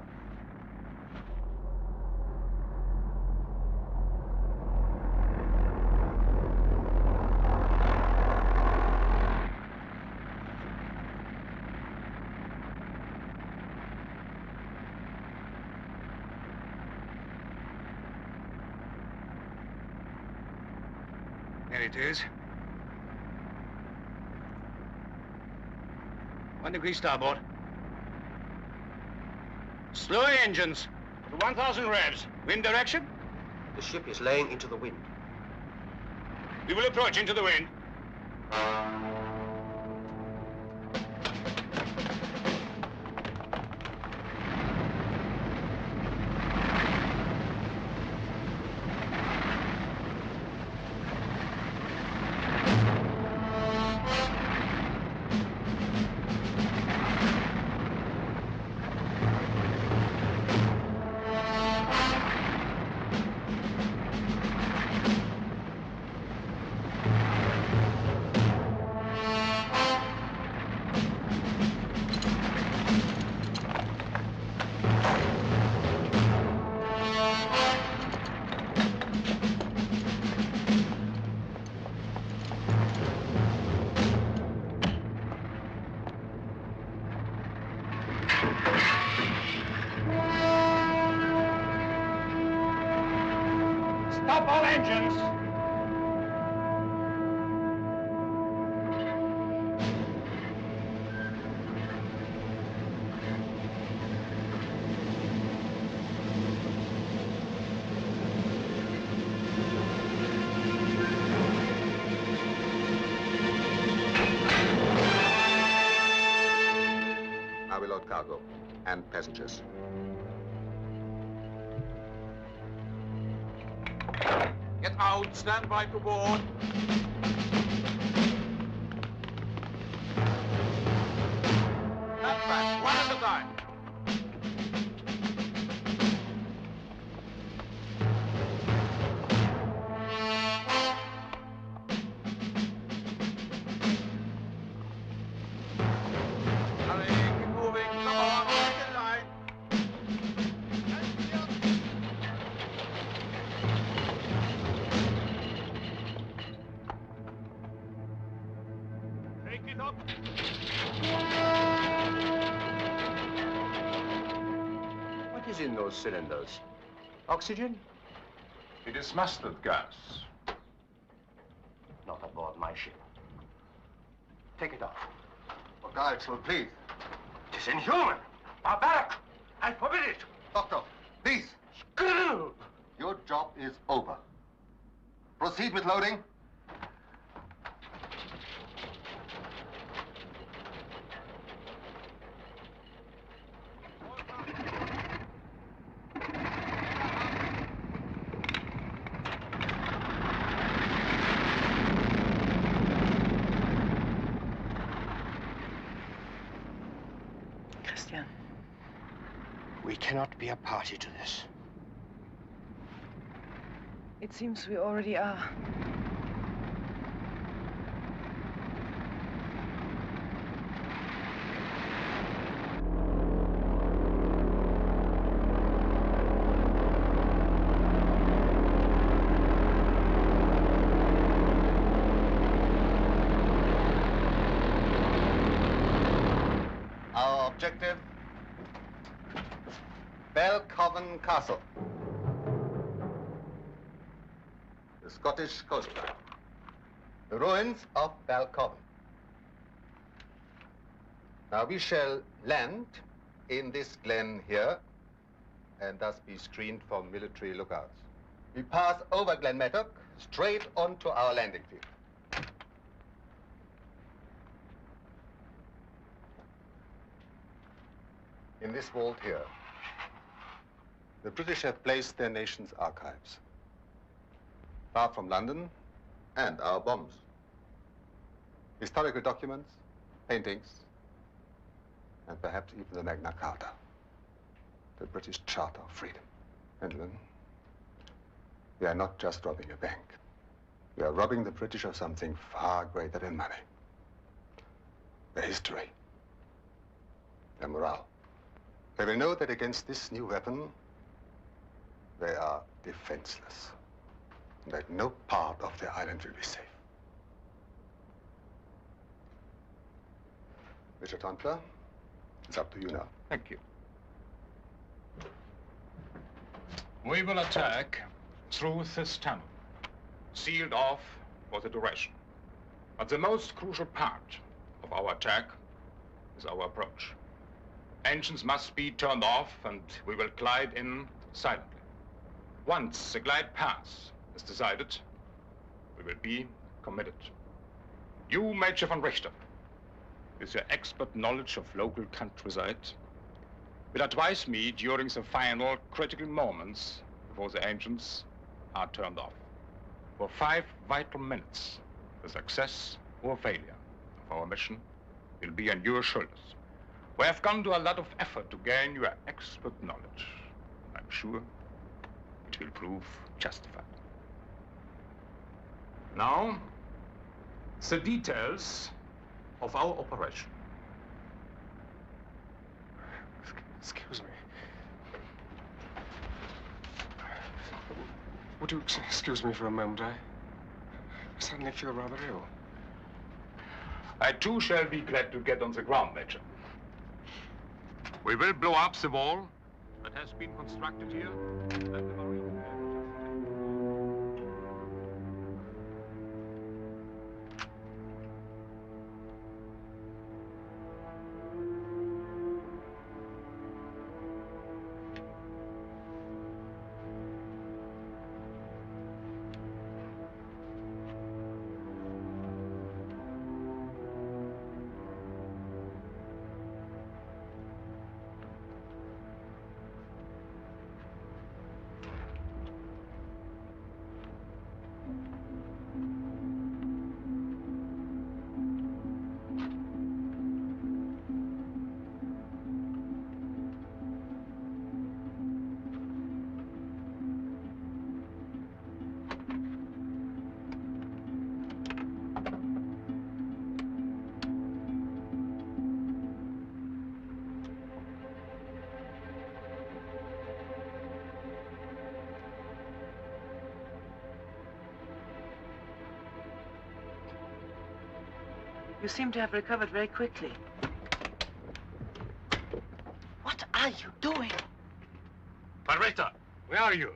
There it is. 1 degree starboard. Slow engines. To 1,000 revs. Wind direction? The ship is laying into the wind. We will approach into the wind. Stop all engines! I will load cargo and passengers. Get out, stand by to board. Stand back, one at a time. Hurry, keep moving, come on, get in line. Take it up. What is in those cylinders? Oxygen? It is mustard gas. Not aboard my ship. Take it off. For God's sake, please. It is inhuman. Barbaric. I forbid it. Doctor, please. Screw! Your job is over. Proceed with loading. cannot be a party to this. It seems we already are. Our objective, Belcoven Castle. The Scottish coastline. The ruins of Belcoven. Now we shall land in this glen here and thus be screened from military lookouts. We pass over Glen Mattock straight onto our landing field. In this vault here, the British have placed their nation's archives, far from London and our bombs. Historical documents, paintings, and perhaps even the Magna Carta, the British Charter of Freedom. Gentlemen, we are not just robbing a bank. We are robbing the British of something far greater than money. Their history, their morale. They will know that against this new weapon, they are defenseless, and that no part of their island will be safe. Mr. Tontler, it's up to you now. Thank you. We will attack through this tunnel, sealed off for the duration. But the most crucial part of our attack is our approach. Engines must be turned off, and we will glide in silently. Once the glide path is decided, we will be committed. You, Major von Richter, with your expert knowledge of local countryside, will advise me during the final critical moments before the engines are turned off. For 5 vital minutes, the success or failure of our mission will be on your shoulders. We have gone to a lot of effort to gain your expert knowledge. I'm sure it will prove justified. Now, the details of our operation. Excuse me. Would you excuse me for a moment? I suddenly feel rather ill. I too shall be glad to get on the ground, Major. We will blow up the wall that has been constructed here at the Marine. You seem to have recovered very quickly. What are you doing? Von Richter, where are you?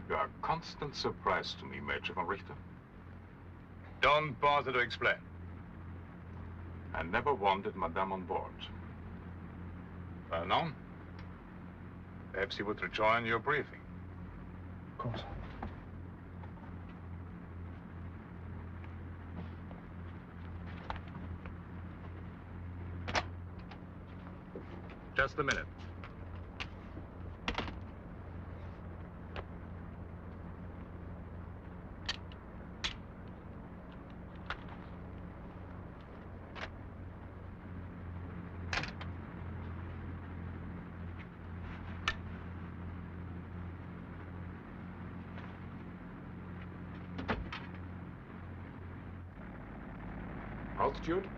You are a constant surprise to me, Major von Richter. Don't bother to explain. I never wanted Madame on board. Well, now, perhaps you would rejoin your briefing. Of course. Just a minute. Altitude?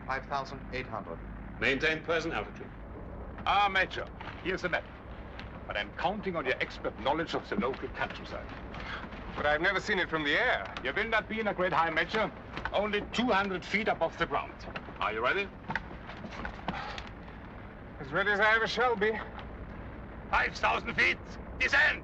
5,800. Maintain present altitude. Ah, Major, here's the map. But I'm counting on your expert knowledge of the local countryside. But I've never seen it from the air. You will not be in a great high, Major. Only 200 feet above the ground. Are you ready? As ready as I ever shall be. 5,000 feet. Descend!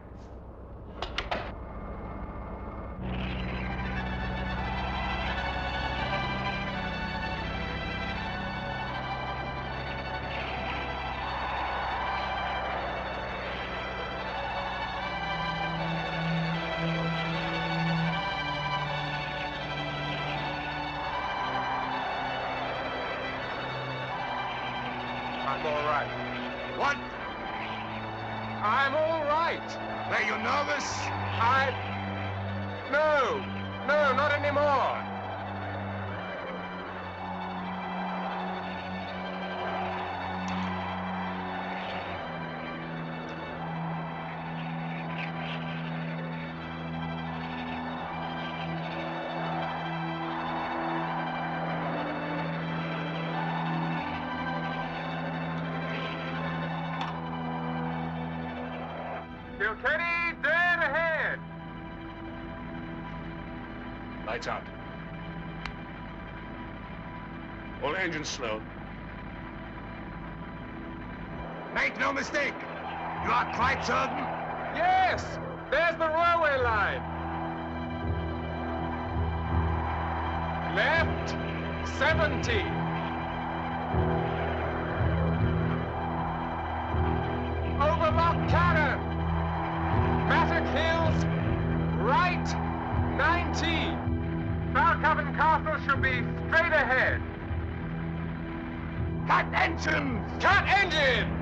I'm all right. What? I'm all right. Were you nervous? No, not anymore. Kilkenny, dead ahead. Lights out. All engines slow. Make no mistake. You are quite certain? Yes, there's the railway line. Left, 70. Overlock cannon. Mattock Hills, right, 90. Falcoven Castle should be straight ahead. Cut engines! Cut engines!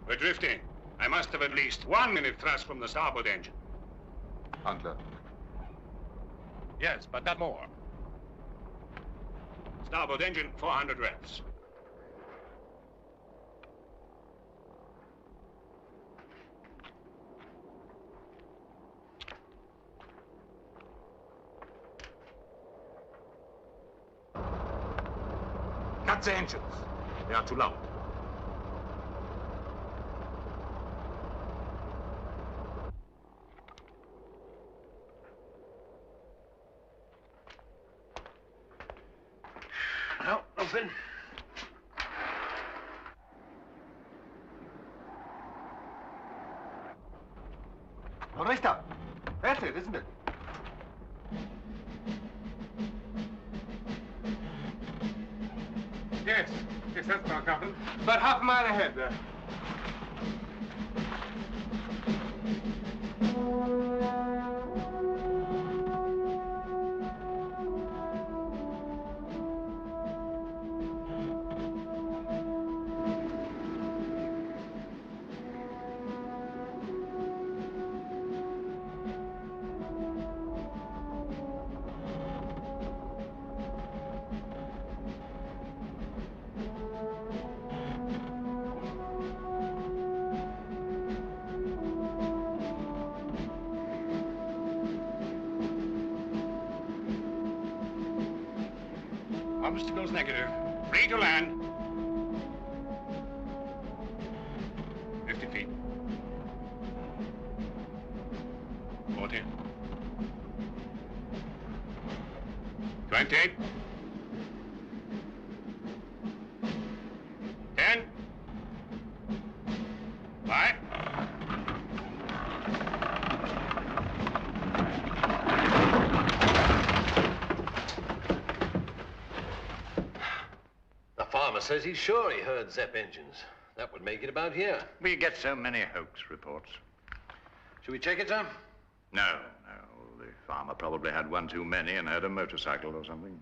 We're drifting. I must have at least 1 minute thrust from the starboard engine. Hunter. Yes, but not more. Starboard engine, 400 revs. Cut the engines. They are too loud. Now, open. Noresta. That's it, isn't it? Yes, that's Falcoven. About half a mile ahead there. Obstacles negative. Free to land. 50 feet. 40. 20. 10. 5. says he's sure he heard Zepp engines. That would make it about here. We get so many hoax reports. Should we check it, sir? No. The farmer probably had one too many and had a motorcycle or something.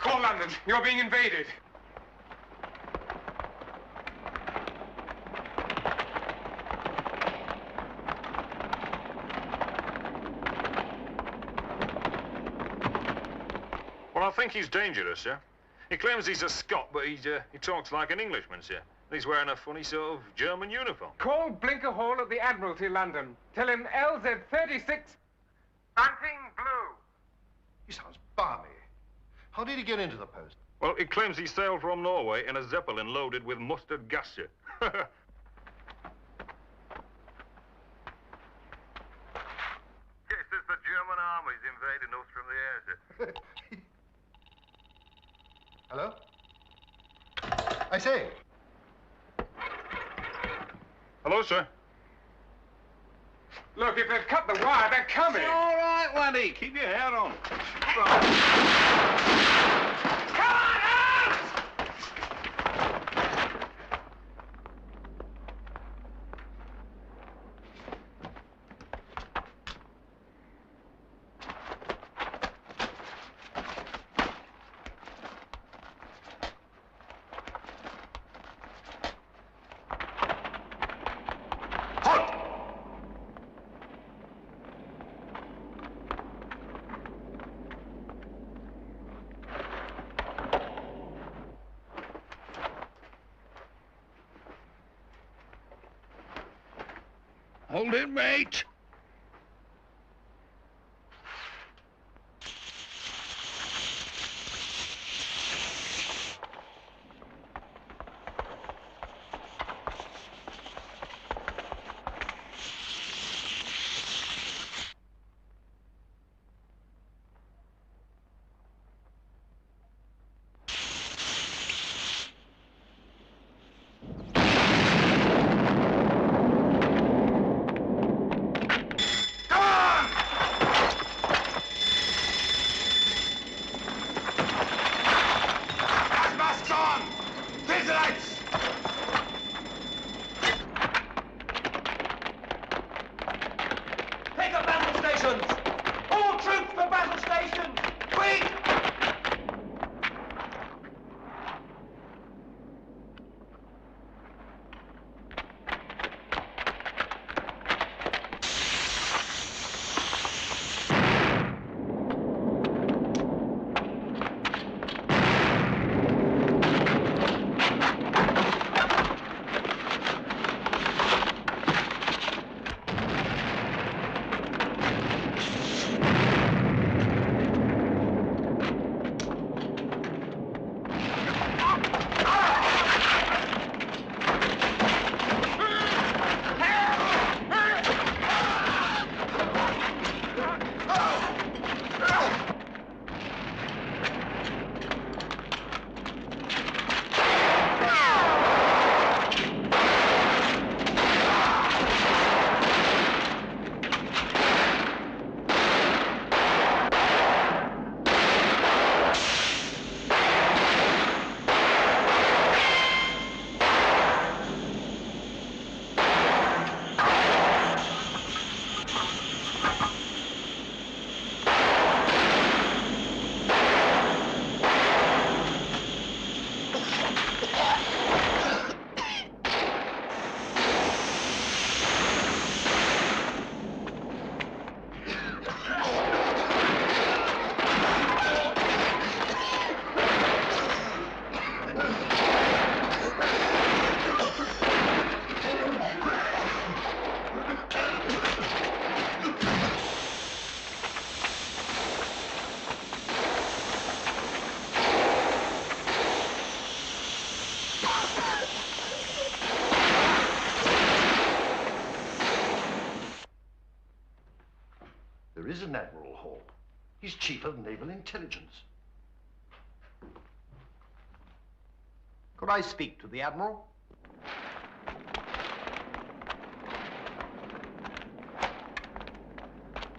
Call London. You're being invaded. Well, I think he's dangerous, sir. He claims he's a Scot, but he talks like an Englishman, sir. He's wearing a funny sort of German uniform. Call Blinker Hall at the Admiralty, London. Tell him LZ36... Bunting Blue. He sounds balmy. How did he get into the post? Well, he claims he sailed from Norway in a Zeppelin loaded with mustard gas, sir. Guess it's the German army's invading us from the air, sir. Hello? I say. Hello, sir. Look, if they've cut the wire, they're coming. It's all right, Waddy. Keep your hair on. Hold it, mate. There is an Admiral Hall. He's Chief of Naval Intelligence. Could I speak to the Admiral?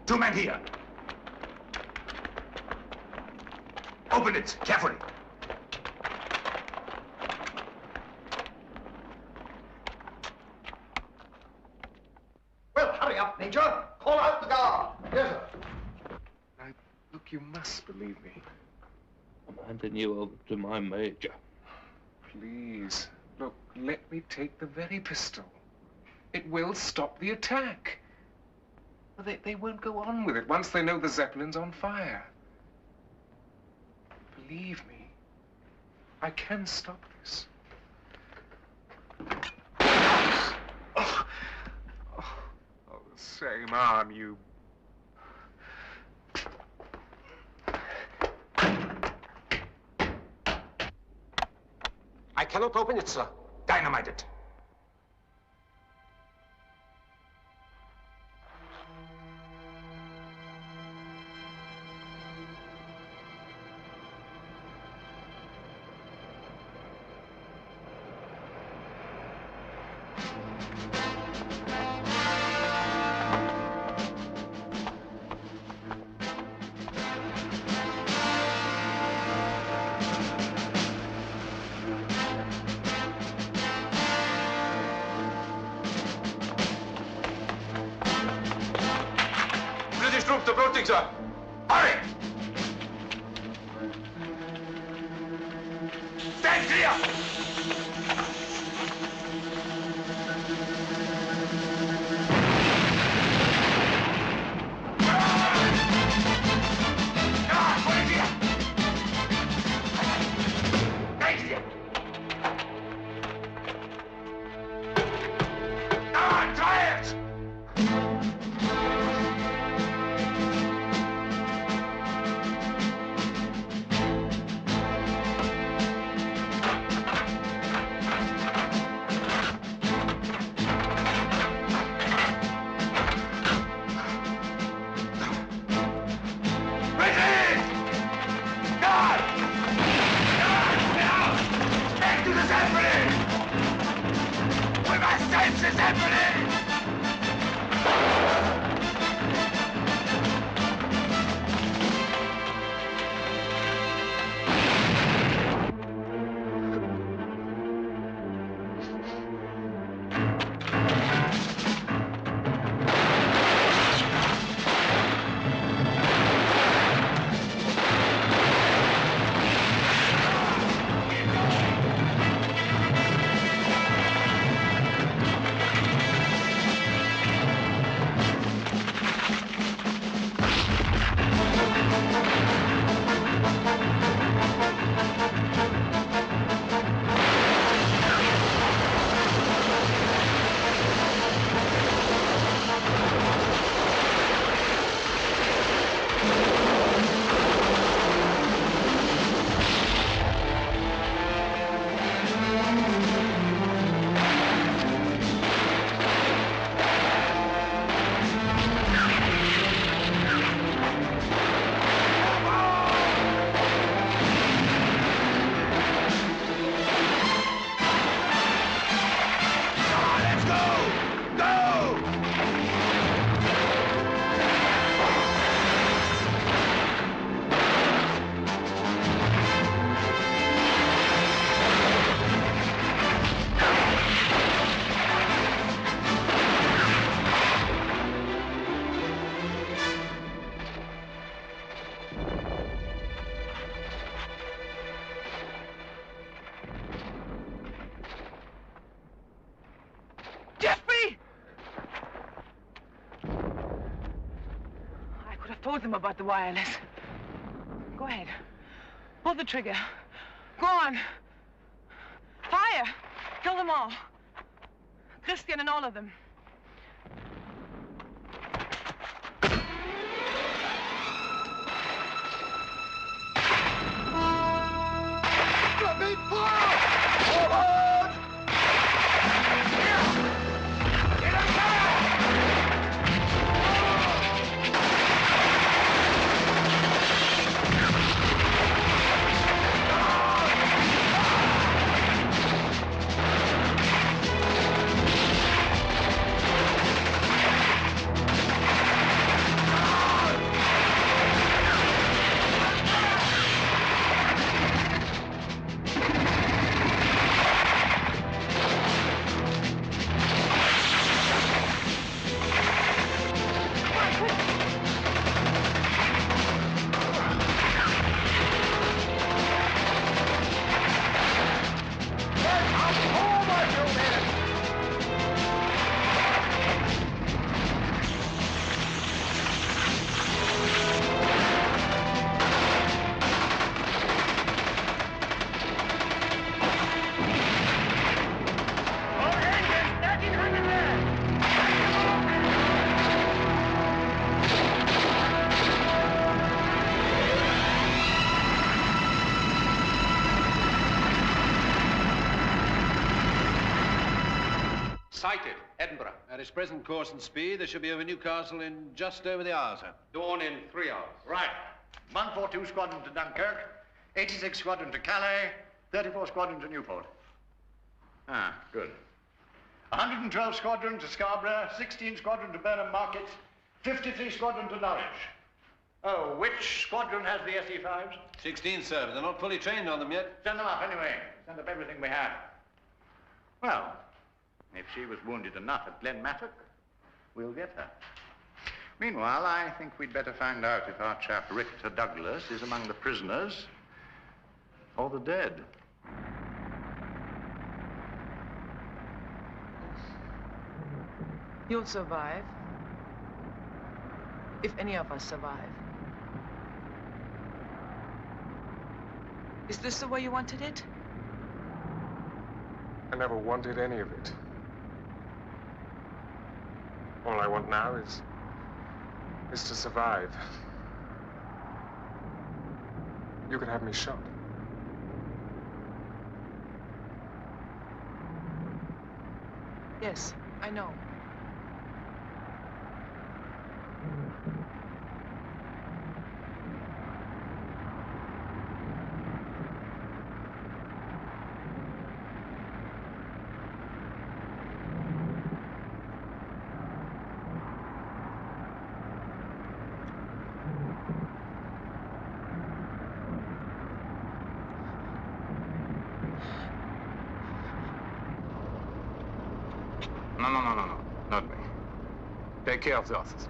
Two men here. Open it, carefully. Well, hurry up, Major. Call out the guard. Yes, sir. Now, look, you must believe me. I'm handing you over to my major. Please. Look, let me take the very pistol. It will stop the attack. Well, they won't go on with it once they know the Zeppelin's on fire. Believe me, I can stop this. Oh, the same arm, you... I cannot open it, sir. Dynamite it. British troops approaching, sir. Hurry! Stand clear! told them about the wireless. Go ahead. Pull the trigger. Go on. Fire! Kill them all. Christian and all of them. Let me fire! Forward! Sighted, Edinburgh. At its present course and speed, they should be over Newcastle in just over the hour, sir. Dawn in 3 hours. Right. 142 Squadron to Dunkirk, 86 Squadron to Calais, 34 Squadron to Newport. Ah, good. 112 Squadron to Scarborough, 16 Squadron to Burnham Market, 53 Squadron to Norwich. Oh, which squadron has the SE-5s? 16, sir, but they're not fully trained on them yet. Send them up anyway. Send up everything we have. Well, if she was wounded enough at Glen Mattock, we'll get her. Meanwhile, I think we'd better find out if our chap Richter Douglas is among the prisoners or the dead. You'll survive. If any of us survive. Is this the way you wanted it? I never wanted any of it. All I want now is to survive. You could have me shot. Yes, I know. No. Not me. Take care of the others.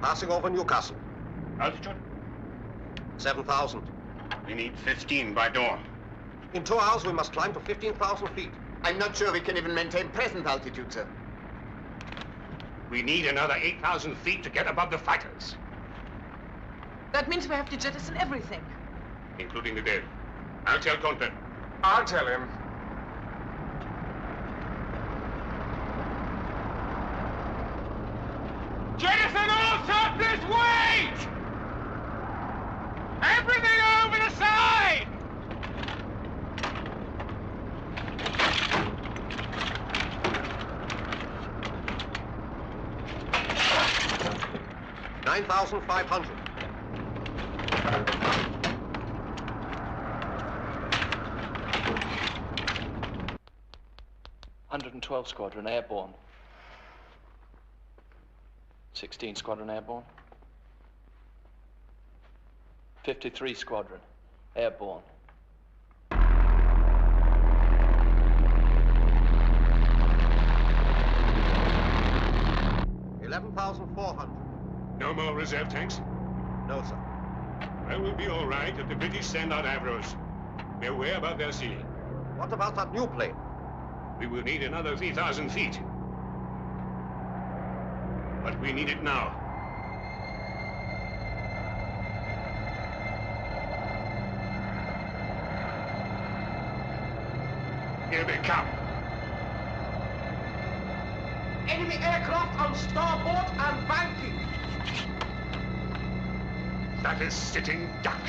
Passing over Newcastle. Altitude? 7,000. We need 15 by dawn. In 2 hours, we must climb to 15,000 feet. I'm not sure we can even maintain present altitude, sir. We need another 8,000 feet to get above the fighters. That means we have to jettison everything. Including the dead. I'll tell Conte. I'll tell him. Jettison all surplus weight! Everything over the side! $9,500. $112 Squadron airborne. 16 Squadron airborne. 53 Squadron airborne. $11,400. No more reserve tanks? No, sir. Well, we'll be all right if the British send out Avros. We're way above their ceiling. What about that new plane? We will need another 3,000 feet. But we need it now. Here they come. Enemy aircraft on starboard and banking. That is sitting duck.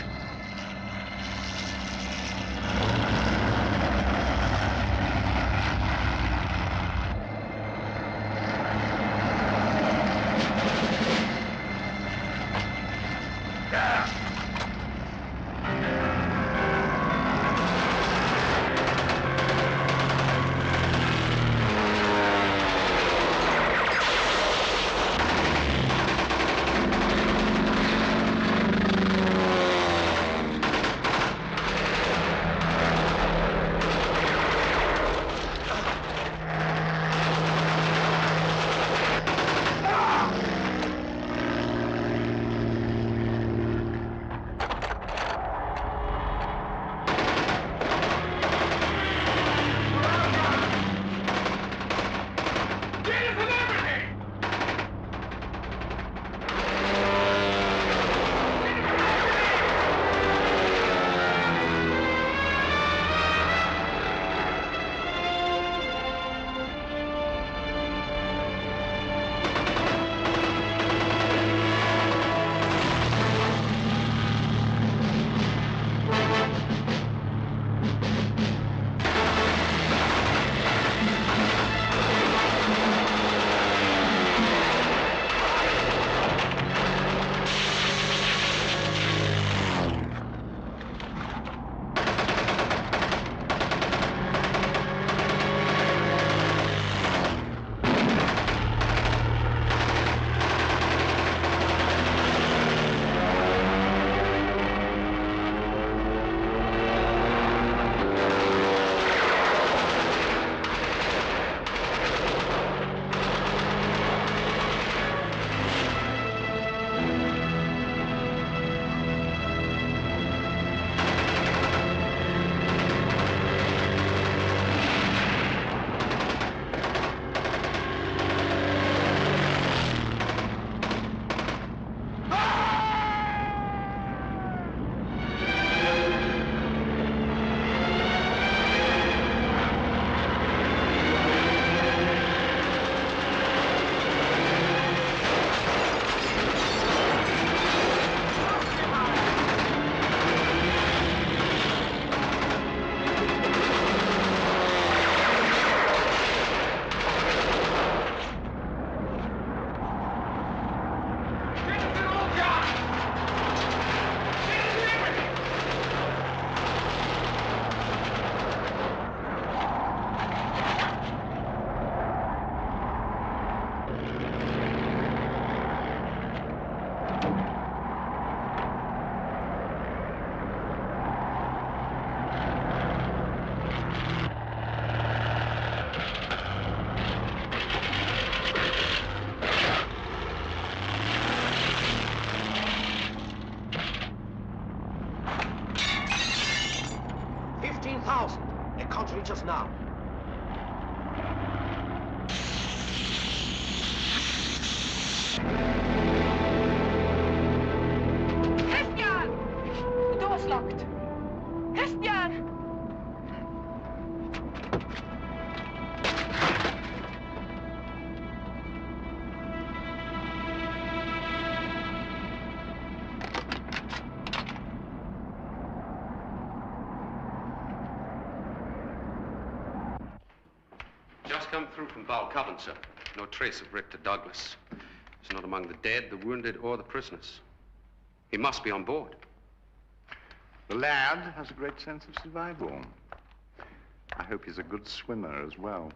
They can't reach us now. Christian! The door's locked. Christian! Just come through from Balcoven, sir. No trace of Richter Douglas. He's not among the dead, the wounded, or the prisoners. He must be on board. The lad has a great sense of survival. I hope he's a good swimmer as well.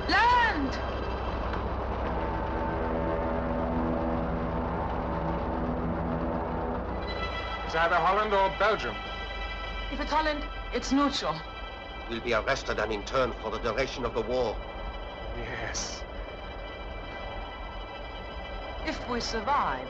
Land! It's either Holland or Belgium. If it's Holland, it's neutral. will be arrested and interned for the duration of the war. Yes. If we survive.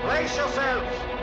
Brace yourselves!